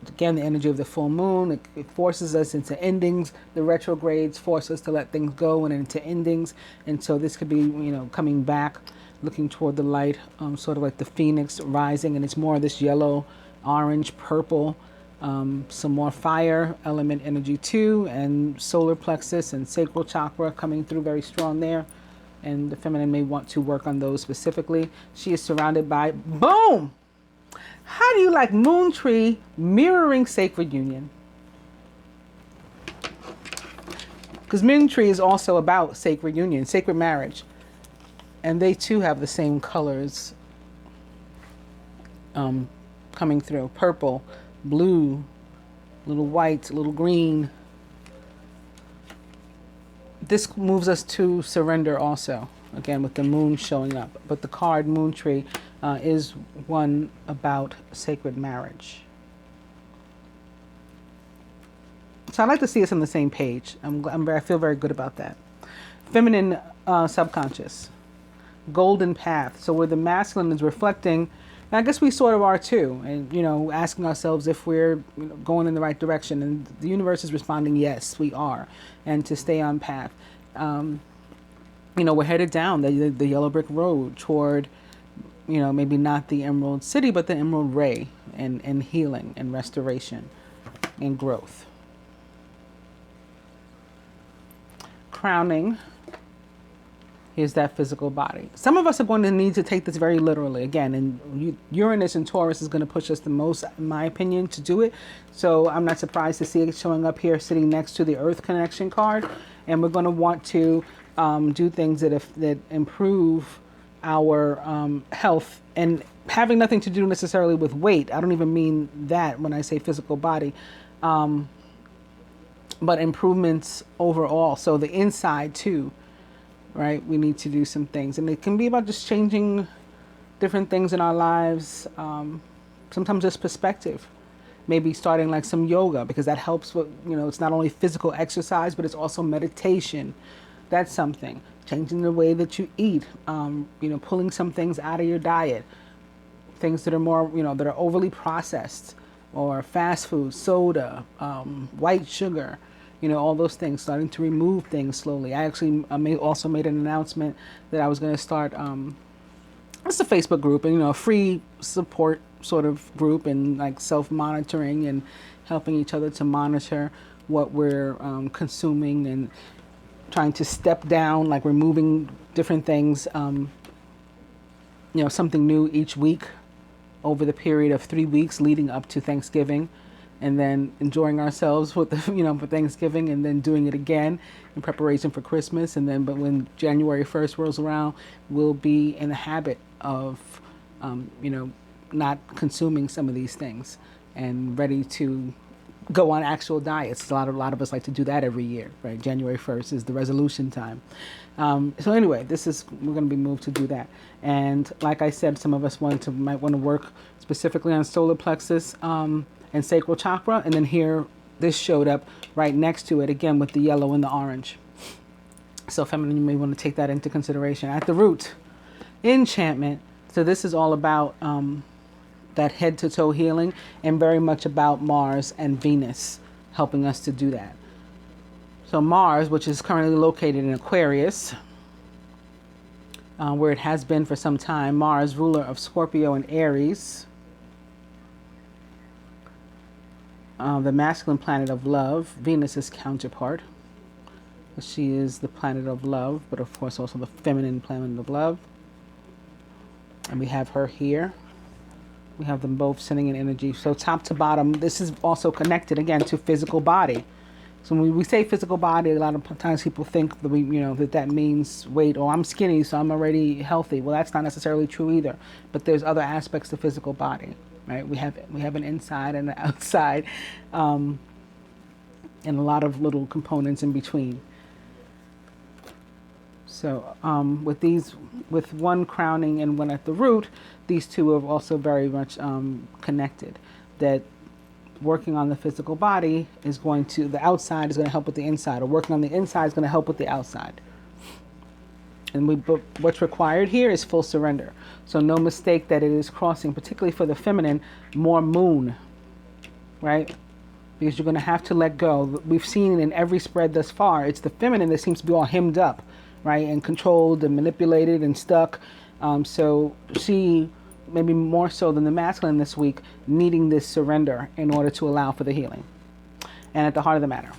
Again, the energy of the full moon, it forces us into endings. The retrogrades force us to let things go and into endings. And so this could be, coming back, looking toward the light, sort of like the phoenix rising, and it's more of this yellow, orange, purple, some more fire element energy too, and solar plexus and sacral chakra coming through very strong there. and the feminine may want to work on those specifically. She is surrounded by, boom! How do you like moon tree mirroring sacred union? Because moon tree is also about sacred union, sacred marriage. And they too have the same colors coming through. Purple, blue, little white, little green. This moves us to surrender also, again with the moon showing up. But the card moon tree is one about sacred marriage. So I like to see us on the same page. I feel very good about that. Feminine subconscious, golden path. So where the masculine is reflecting, and I guess we sort of are too, and asking ourselves if we're going in the right direction, and the universe is responding, yes, we are, and to stay on path. We're headed down the yellow brick road toward, maybe not the Emerald City, but the Emerald Ray, and healing and restoration and growth. Crowning is that physical body. Some of us are going to need to take this very literally again, and Uranus and Taurus is going to push us the most, in my opinion, to do it. So I'm not surprised to see it showing up here, sitting next to the Earth connection card, and we're going to want to do things that improve our health, and having nothing to do necessarily with weight. I don't even mean that when I say physical body. But improvements overall. So the inside too, right? We need to do some things, and it can be about just changing different things in our lives. Sometimes just perspective, maybe starting like some yoga, because that helps with, it's not only physical exercise, but it's also meditation. That's something. Changing the way that you eat, pulling some things out of your diet, things that are more, that are overly processed, or fast food, soda, white sugar, all those things, starting to remove things slowly. I actually also made an announcement that I was going to start, it's a Facebook group, and, a free support sort of group, and like self-monitoring and helping each other to monitor what we're consuming, and trying to step down, like removing different things, something new each week, over the period of 3 weeks leading up to Thanksgiving, and then enjoying ourselves with for Thanksgiving, and then doing it again in preparation for Christmas. And then, but when January 1st rolls around, we'll be in the habit of, not consuming some of these things, and ready to go on actual diets. A lot of us like to do that every year, right? January 1st is the resolution time. So anyway, we're going to be moved to do that. And like I said, some of us might want to work specifically on solar plexus and sacral chakra. And then here, this showed up right next to it again with the yellow and the orange. So feminine, you may want to take that into consideration. At the root, enchantment. So this is all about that head to toe healing, and very much about Mars and Venus helping us to do that. So Mars, which is currently located in Aquarius, where it has been for some time. Mars, ruler of Scorpio and Aries. The masculine planet of love. Venus's counterpart. She is the planet of love, but of course also the feminine planet of love. And we have her here. We have them both sitting in energy. So top to bottom, this is also connected again to physical body. So when we say physical body, a lot of times people think that that means weight, or I'm skinny, so I'm already healthy. Well, that's not necessarily true either. But there's other aspects to physical body, right? We have an inside and an outside, and a lot of little components in between. So with one crowning and one at the root, these two are also very much connected. That working on the physical body the outside is going to help with the inside, or working on the inside is going to help with the outside. And but what's required here is full surrender. So no mistake that it is crossing, particularly for the feminine, more moon, right? Because you're going to have to let go. We've seen in every spread thus far, it's the feminine that seems to be all hemmed up, right? And controlled and manipulated and stuck. So she, maybe more so than the masculine this week, needing this surrender in order to allow for the healing. And at the heart of the matter,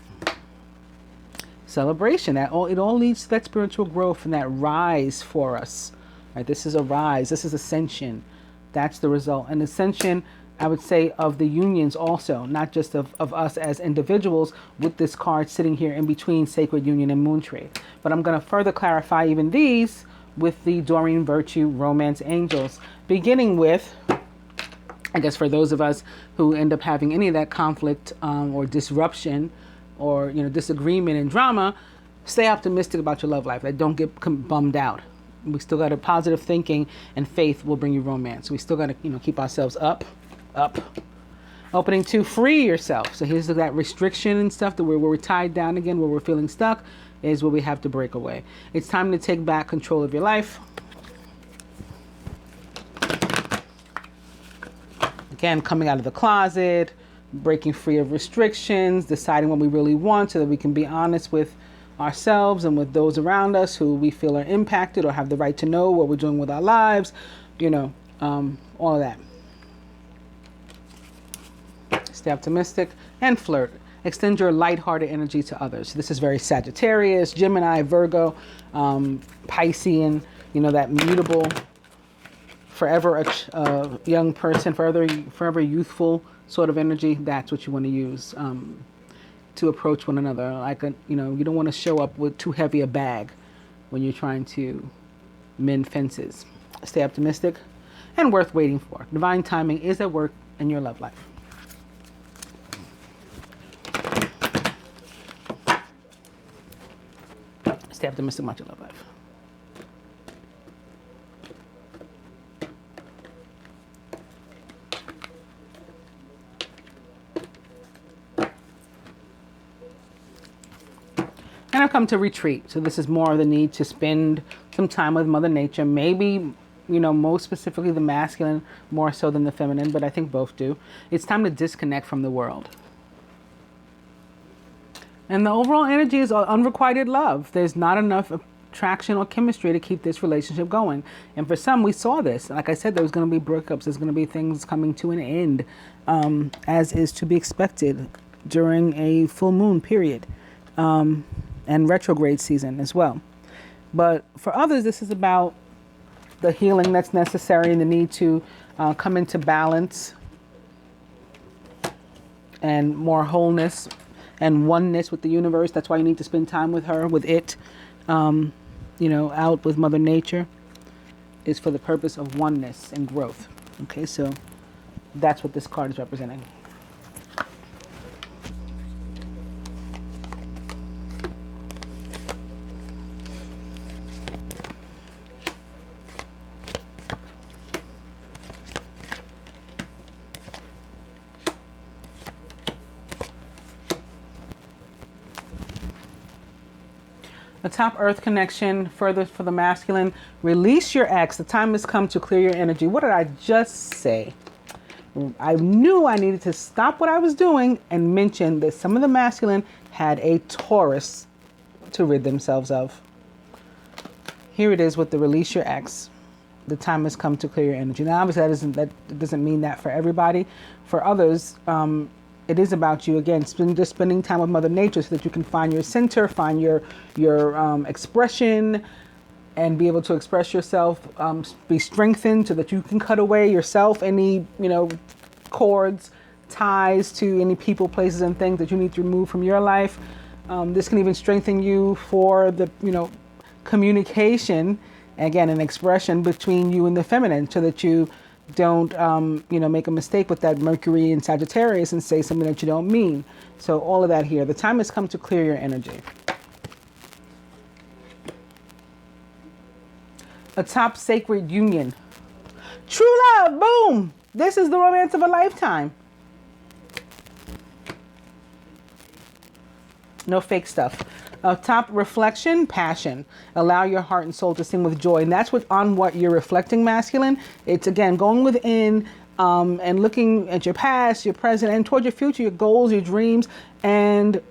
celebration. That all, it all leads to that spiritual growth and that rise for us. Right? This is a rise. This is ascension. That's the result. And ascension, I would say, of the unions also, not just of us as individuals, with this card sitting here in between Sacred Union and Moon Trade. But I'm going to further clarify even these with the Doreen Virtue Romance Angels, beginning with, I guess, for those of us who end up having any of that conflict or disruption or, you know, disagreement and drama, stay optimistic about your love life. Like, don't get bummed out. We still got a positive thinking, and faith will bring you romance. We still got to, you know, keep ourselves up. Opening 2, free yourself. So here's that restriction and stuff, that where we're tied down again, where we're feeling stuck, is where we have to break away. It's time to take back control of your life. Again, coming out of the closet, breaking free of restrictions, deciding what we really want so that we can be honest with ourselves and with those around us who we feel are impacted or have the right to know what we're doing with our lives, you know, all of that. Stay optimistic and flirt. Extend your lighthearted energy to others. This is very Sagittarius, Gemini, Virgo, Piscean, you know, that mutable, forever a young person, forever youthful sort of energy. That's what you want to use to approach one another. Like, you know, you don't want to show up with too heavy a bag when you're trying to mend fences. Stay optimistic and worth waiting for. Divine timing is at work in your love life. Stay optimistic about your love life. And I've come to retreat. So this is more of the need to spend some time with Mother Nature. Maybe, you know, most specifically the masculine more so than the feminine, but I think both do. It's time to disconnect from the world. And the overall energy is unrequited love. There's not enough attraction or chemistry to keep this relationship going. And for some, we saw this. Like I said, there was going to be breakups. There's going to be things coming to an end, as is to be expected during a full moon period. And retrograde season as well. But for others, this is about the healing that's necessary and the need to come into balance and more wholeness and oneness with the universe. That's why you need to spend time with her, with it, you know, out with Mother Nature, is for the purpose of oneness and growth. Okay, so that's what this card is representing. The top earth connection, further for the masculine. Release your ex. The time has come to clear your energy. What did I just say? I knew I needed to stop what I was doing and mention that some of the masculine had a Taurus to rid themselves of. Here it is with the release your ex. The time has come to clear your energy. Now, obviously, that doesn't mean that for everybody. For others, it is about you, again, just spending time with Mother Nature so that you can find your center, find your expression, and be able to express yourself, be strengthened so that you can cut away yourself any, you know, cords, ties to any people, places, and things that you need to remove from your life. This can even strengthen you for the, you know, communication, again, an expression between you and the feminine, so that you don't, you know, make a mistake with that Mercury and Sagittarius and say something that you don't mean. So all of that here. The time has come to clear your energy. A top sacred union. True love. Boom. This is the romance of a lifetime. No fake stuff. Top reflection, passion. Allow your heart and soul to sing with joy. And that's what you're reflecting, masculine. It's, again, going within and looking at your past, your present, and toward your future, your goals, your dreams. And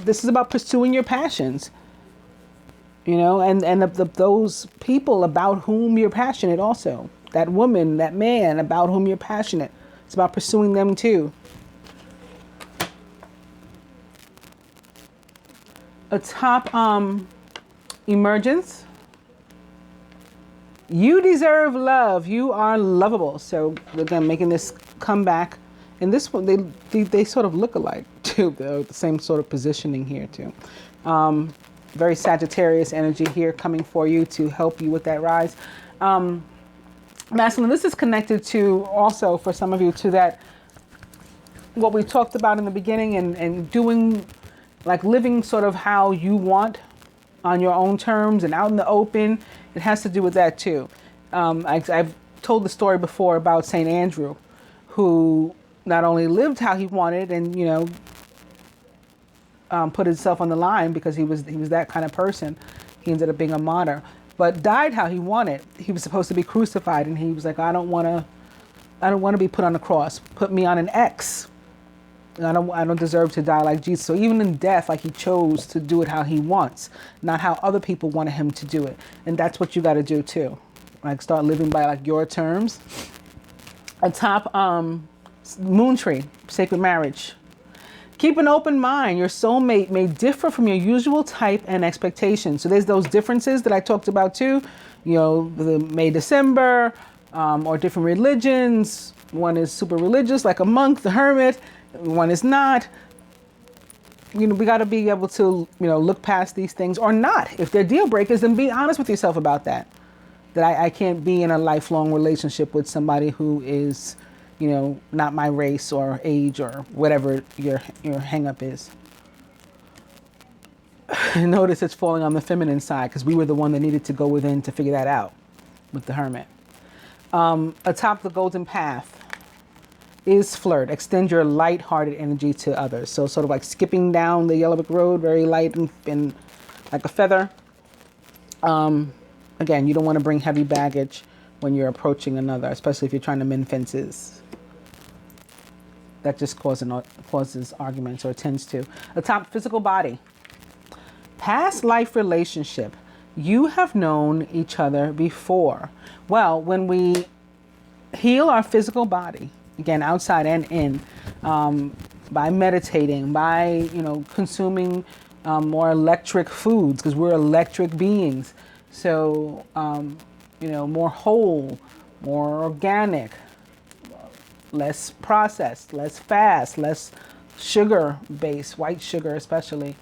this is about pursuing your passions. You know, and those people about whom you're passionate also. That woman, that man about whom you're passionate. It's about pursuing them too. Atop emergence, you deserve love. You are lovable. So again, making this comeback. And this one, they sort of look alike too. The same sort of positioning here too. Very Sagittarius energy here coming for you to help you with that rise. Masculine, this is connected to also for some of you to that, what we talked about in the beginning and doing, like living sort of how you want on your own terms and out in the open. It has to do with that too. I've told the story before about St. Andrew, who not only lived how he wanted and, you know, put himself on the line because he was that kind of person. He ended up being a martyr, but died how he wanted. He was supposed to be crucified, and he was like, I don't want to be put on the cross. Put me on an X. I don't deserve to die like Jesus. So even in death, like he chose to do it how he wants, not how other people wanted him to do it. And that's what you got to do too. Like start living by like your terms. Atop moon tree, sacred marriage. Keep an open mind. Your soulmate may differ from your usual type and expectations. So there's those differences that I talked about too. You know, the May, December, or different religions. One is super religious, like a monk, the hermit. One is not. You know, we got to be able to, you know, look past these things or not. If they're deal breakers, then be honest with yourself about that. That I can't be in a lifelong relationship with somebody who is, you know, not my race or age or whatever your hang up is. Notice it's falling on the feminine side because we were the one that needed to go within to figure that out with the hermit. Atop the golden path is flirt. Extend your light-hearted energy to others. So sort of like skipping down the yellow brick road, very light and like a feather. Again, you don't want to bring heavy baggage when you're approaching another, especially if you're trying to mend fences. That just causes arguments, or tends to. Atop physical body. Past life relationship. You have known each other before. Well, when we heal our physical body, again, outside and in, by meditating, by, you know, consuming more electric foods, because we're electric beings. So, you know, more whole, more organic, less processed, less fast, less sugar-based, white sugar especially,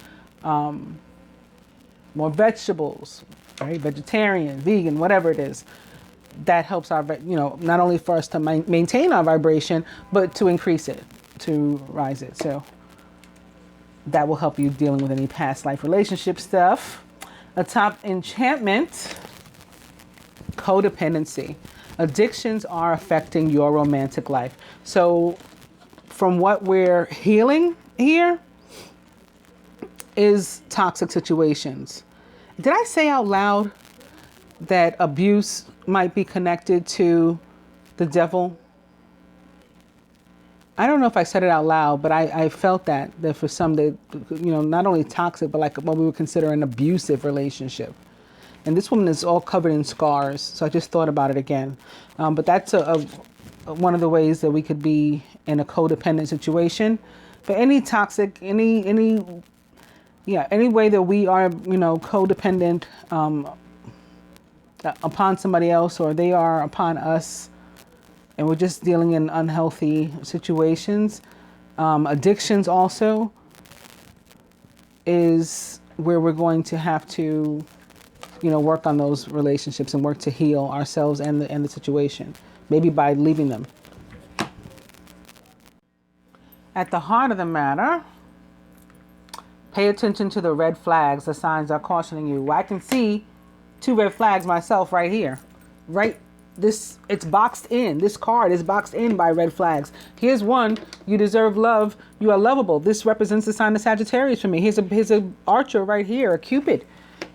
more vegetables, right? Vegetarian, vegan, whatever it is. That helps our, you know, not only for us to maintain our vibration, but to increase it, to rise it. So that will help you dealing with any past life relationship stuff. Atop enchantment, codependency. Addictions are affecting your romantic life. So from what we're healing here is toxic situations. Did I say out loud that abuse might be connected to the devil? I don't know if I said it out loud, but I felt that for some, that, you know, not only toxic, but like what we would consider an abusive relationship. And this woman is all covered in scars. So I just thought about it again. But that's one of the ways that we could be in a codependent situation. But any toxic, any way that we are, you know, codependent upon somebody else, or they are upon us, and we're just dealing in unhealthy situations. Addictions also is where we're going to have to, you know, work on those relationships and work to heal ourselves and the situation, maybe by leaving them. At the heart of the matter, pay attention to the red flags. The signs are cautioning you. I can see 2 red flags myself right here. Right, it's boxed in. This card is boxed in by red flags. Here's one. You deserve love. You are lovable. This represents the sign of Sagittarius for me. Here's a archer right here, a Cupid.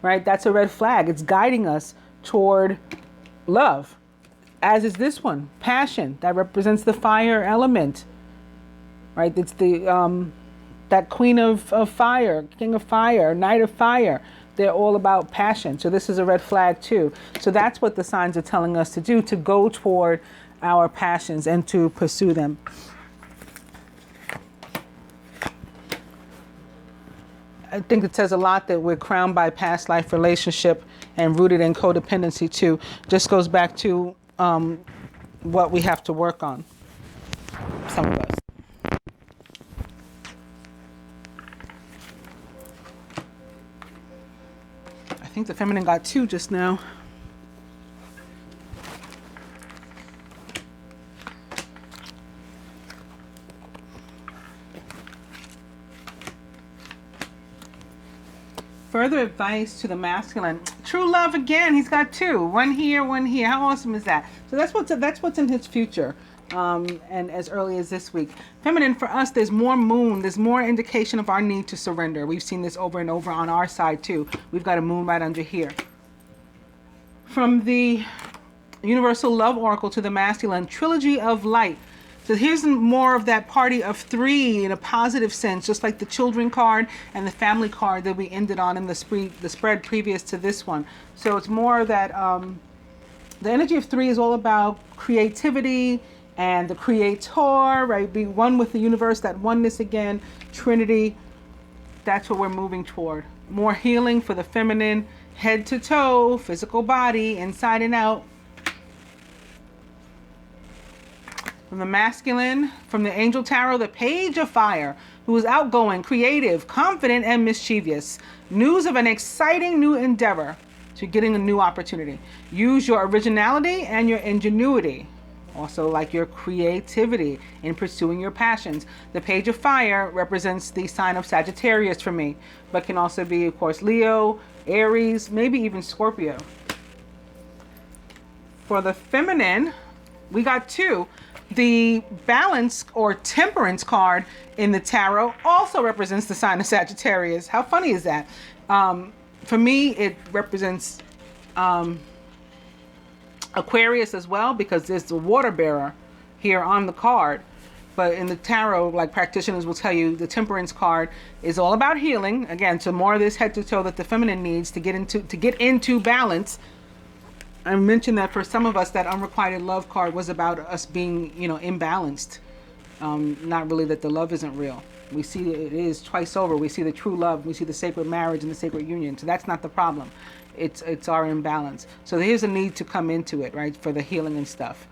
Right, that's a red flag. It's guiding us toward love. As is this one, passion. That represents the fire element. Right, it's the that queen of fire, king of fire, knight of fire. They're all about passion. So this is a red flag too. So that's what the signs are telling us to do, to go toward our passions and to pursue them. I think it says a lot that we're crowned by past life relationship and rooted in codependency too. Just goes back to what we have to work on, some of us. I think the feminine got 2 just now. Further advice to the masculine. True love again. He's got 2. One here, one here. How awesome is that? So that's what's in his future. And as early as this week. Feminine, for us, there's more moon. There's more indication of our need to surrender. We've seen this over and over on our side too. We've got a moon right under here. From the Universal Love Oracle to the masculine, Trilogy of Light. So here's more of that party of 3 in a positive sense, just like the children card and the family card that we ended on in the spread previous to this one. So it's more that the energy of 3 is all about creativity and the creator, right? Be one with the universe, that oneness again, Trinity. That's what we're moving toward. More healing for the feminine, head to toe, physical body, inside and out. From the masculine, from the Angel Tarot, the Page of Fire, who is outgoing, creative, confident, and mischievous. News of an exciting new endeavor. So you're getting a new opportunity. Use your originality and your ingenuity. Also like your creativity in pursuing your passions. The Page of Fire represents the sign of Sagittarius for me, but can also be, of course, Leo, Aries, maybe even Scorpio. For the feminine, we got 2. The Balance or Temperance card in the tarot also represents the sign of Sagittarius. How funny is that? For me, it represents Aquarius as well, because there's the water bearer here on the card. But in the tarot, like practitioners will tell you, the Temperance card is all about healing. Again, so more of this head to toe that the feminine needs to get into balance. I mentioned that for some of us, that unrequited love card was about us being, imbalanced. Not really that the love isn't real. We see it is twice over. We see the true love. We see the sacred marriage and the sacred union. So that's not the problem. It's our imbalance. So here's a need to come into it, right, for the healing and stuff.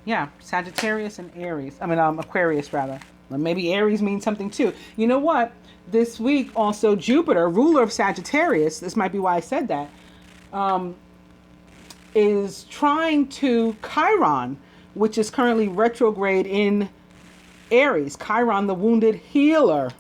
Yeah, Sagittarius and Aries. Aquarius rather. Or maybe Aries means something too. You know what? This week also Jupiter, ruler of Sagittarius. This might be why I said that. Is trying to Chiron, which is currently retrograde in Aries. Chiron, the wounded healer,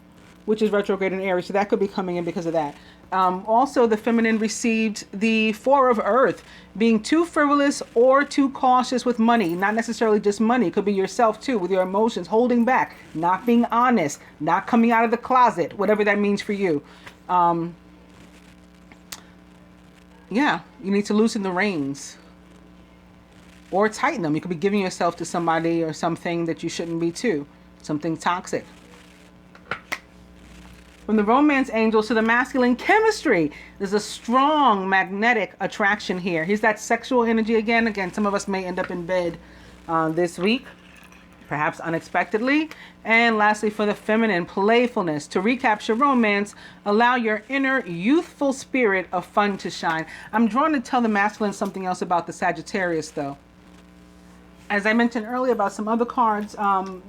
which is retrograde in Aries. So that could be coming in because of that. Also, the feminine received the 4 of Earth, being too frivolous or too cautious with money. Not necessarily just money. It could be yourself too, with your emotions, holding back, not being honest, not coming out of the closet, whatever that means for you. Yeah, you need to loosen the reins or tighten them. You could be giving yourself to somebody or something that you shouldn't be too. Something toxic. From the romance angels to the masculine chemistry, there's a strong magnetic attraction here. Here's that sexual energy again. Again, some of us may end up in bed this week, perhaps unexpectedly. And lastly, for the feminine, playfulness. To recapture romance, allow your inner youthful spirit of fun to shine. I'm drawn to tell the masculine something else about the Sagittarius, though. As I mentioned earlier about some other cards,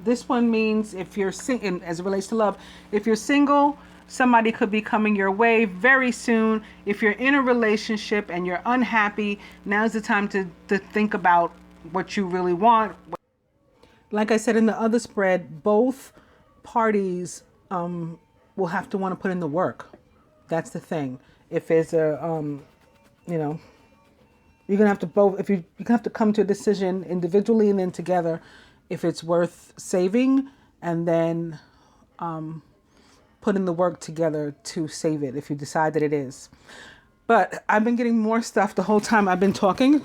this one means if you're single, as it relates to love, if you're single, somebody could be coming your way very soon. If you're in a relationship and you're unhappy, now's the time to think about what you really want. Like I said in the other spread, both parties will have to want to put in the work. That's the thing. If there's a, you're gonna have to both. You have to come to a decision individually and then together, if it's worth saving, and then put in the work together to save it. If you decide that it is. But I've been getting more stuff the whole time I've been talking.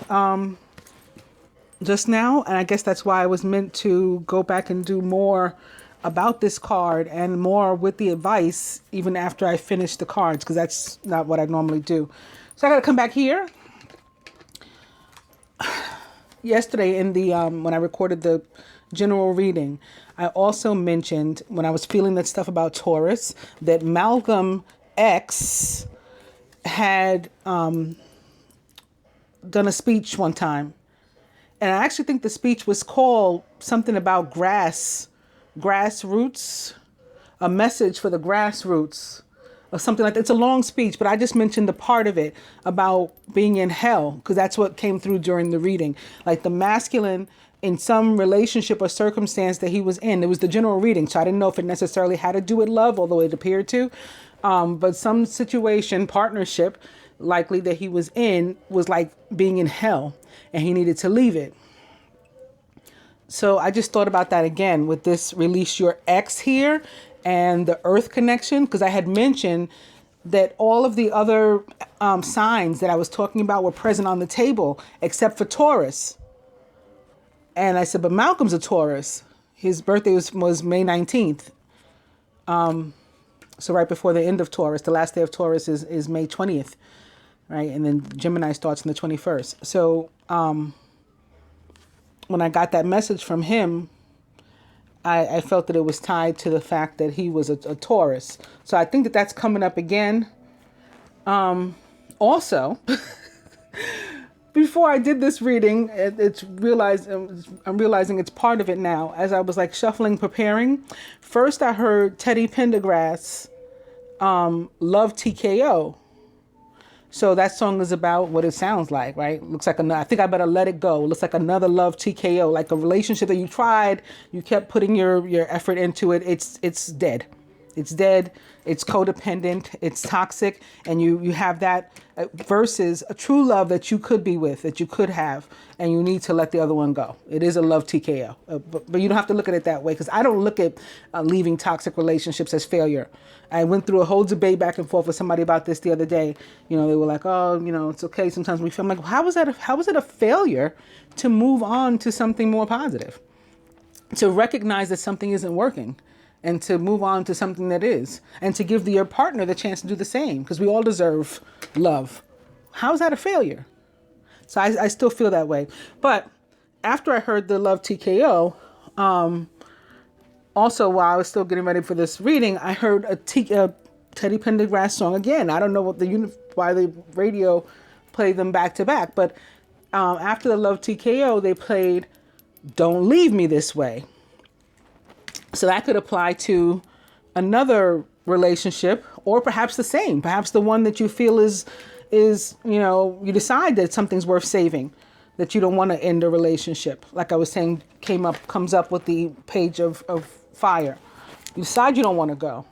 Just now, and I guess that's why I was meant to go back and do more about this card and more with the advice even after I finish the cards, because that's not what I normally do. So I got to come back here. Yesterday in the when I recorded the general reading, I also mentioned when I was feeling that stuff about Taurus that Malcolm X had done a speech one time. And I actually think the speech was called something about grassroots, a message for the grassroots or something like that. It's a long speech, but I just mentioned the part of it about being in hell because that's what came through during the reading. Like the masculine in some relationship or circumstance that he was in. It was the general reading, so I didn't know if it necessarily had to do with love, although it appeared to. But some situation, partnership, likely that he was in was like being in hell and he needed to leave it. So I just thought about that again with this release your ex here and the earth connection, because I had mentioned that all of the other signs that I was talking about were present on the table except for Taurus. And I said, but Malcolm's a Taurus. His birthday was May 19th. So right before the end of Taurus, the last day of Taurus is May 20th, right? And then Gemini starts on the 21st. So when I got that message from him, I felt that it was tied to the fact that he was a Taurus. So I think that that's coming up again. Also, before I did this reading, I'm realizing it's part of it now. As I was like shuffling, preparing, first I heard Teddy Pendergrass, Love TKO. So that song is about what it sounds like, right? Looks like I think I better let it go. It looks like another love TKO, like a relationship that you tried, you kept putting your effort into it. It's dead. It's dead. It's codependent. It's toxic. And you have that versus a true love that you could be with, that you could have, and you need to let the other one go. It is a love TKO. But you don't have to look at it that way, because I don't look at leaving toxic relationships as failure. I went through a whole debate back and forth with somebody about this the other day. You know, they were like, oh, you know, it's okay. Sometimes we feel. I'm like, how was it a failure to move on to something more positive? To recognize that something isn't working and to move on to something that is, and to give your partner the chance to do the same, because we all deserve love. How's that a failure? So I still feel that way. But after I heard the Love TKO, also while I was still getting ready for this reading, I heard a Teddy Pendergrass song again. I don't know why the radio played them back to back, but after the Love TKO, they played Don't Leave Me This Way. So that could apply to another relationship, or perhaps the same, perhaps the one that you feel is, you know, you decide that something's worth saving, that you don't want to end a relationship. Like I was saying, comes up with the page of fire. You decide you don't want to go.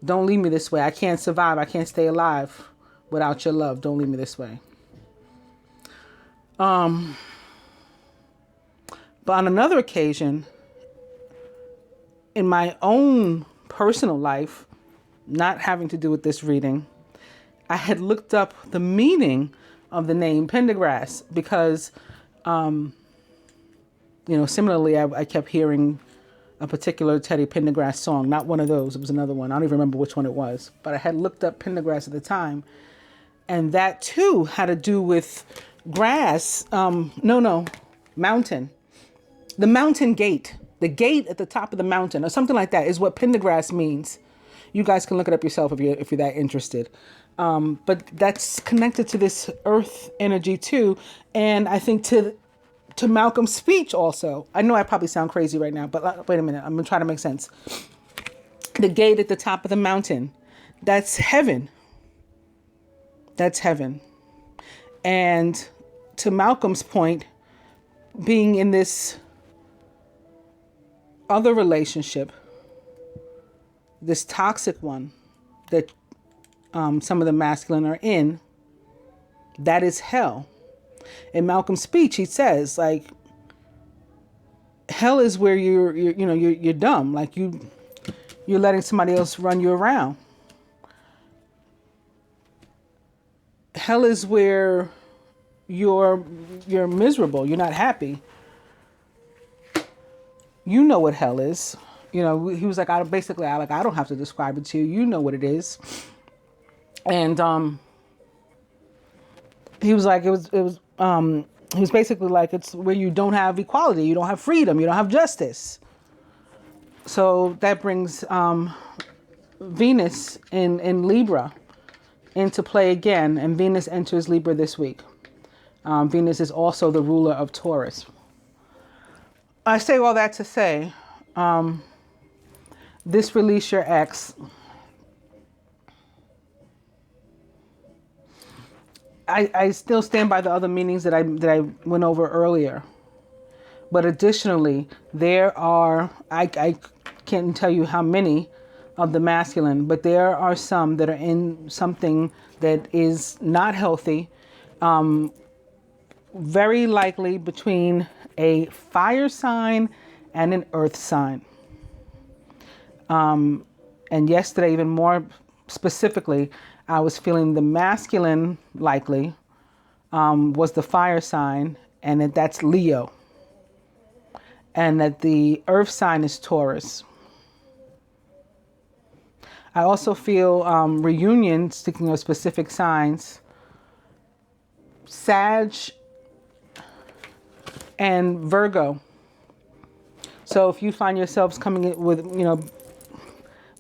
Don't leave me this way. I can't survive. I can't stay alive without your love. Don't leave me this way. But on another occasion, in my own personal life, not having to do with this reading, I had looked up the meaning of the name Pendergrass because, you know, similarly, I kept hearing a particular Teddy Pendergrass song, not one of those. It was another one. I don't even remember which one it was, but I had looked up Pendergrass at the time. And that too had to do with grass. Mountain. The mountain gate. The gate at the top of the mountain or something like that is what Pendergrass means. You guys can look it up yourself if you're that interested. But that's connected to this earth energy too. And I think to Malcolm's speech also. I know I probably sound crazy right now, but wait a minute. I'm going to try to make sense. The gate at the top of the mountain. That's heaven. That's heaven. And to Malcolm's point, being in this other relationship, this toxic one that some of the masculine are in, that is hell. In Malcolm's speech, he says, like, hell is where you're dumb, like you're letting somebody else run you around. Hell is where you're miserable, you're not happy. You know what hell is. You know, he was like, I don't have to describe it to you. You know what it is. And he was like, it was He was basically like, it's where you don't have equality, you don't have freedom, you don't have justice. So that brings Venus in Libra into play again, and Venus enters Libra this week. Venus is also the ruler of Taurus. I say all that to say, this release your ex. I still stand by the other meanings that I went over earlier. But additionally, there are, I can't tell you how many of the masculine, but there are some that are in something that is not healthy, very likely between a fire sign and an earth sign. And yesterday, even more specifically, I was feeling the masculine likely was the fire sign, and that's Leo. And that the earth sign is Taurus. I also feel reunion, speaking of specific signs, Sag and Virgo. So if you find yourselves coming in with,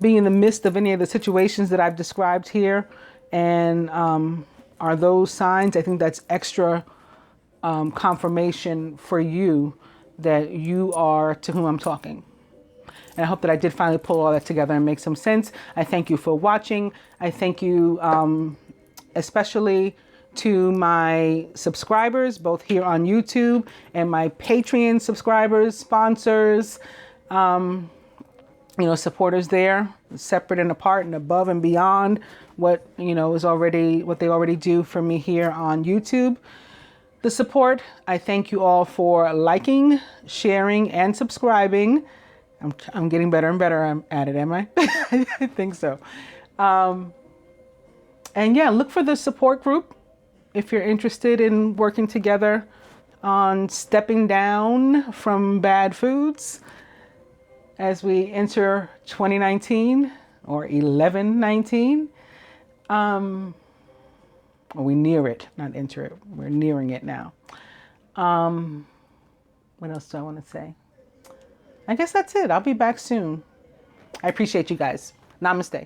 being in the midst of any of the situations that I've described here, and are those signs, I think that's extra confirmation for you that you are to whom I'm talking. And I hope that I did finally pull all that together and make some sense. I thank you for watching. I thank you especially to my subscribers, both here on YouTube and my Patreon subscribers, sponsors, supporters there, separate and apart and above and beyond what, is already, what they already do for me here on YouTube. The support, I thank you all for liking, sharing, and subscribing. I'm getting better and better at it, am I? I think so. And yeah, look for the support group if you're interested in working together on stepping down from bad foods as we enter 2019 or 1119. We near it, not enter it. We're nearing it now. What else do I want to say? I guess that's it. I'll be back soon. I appreciate you guys. Namaste.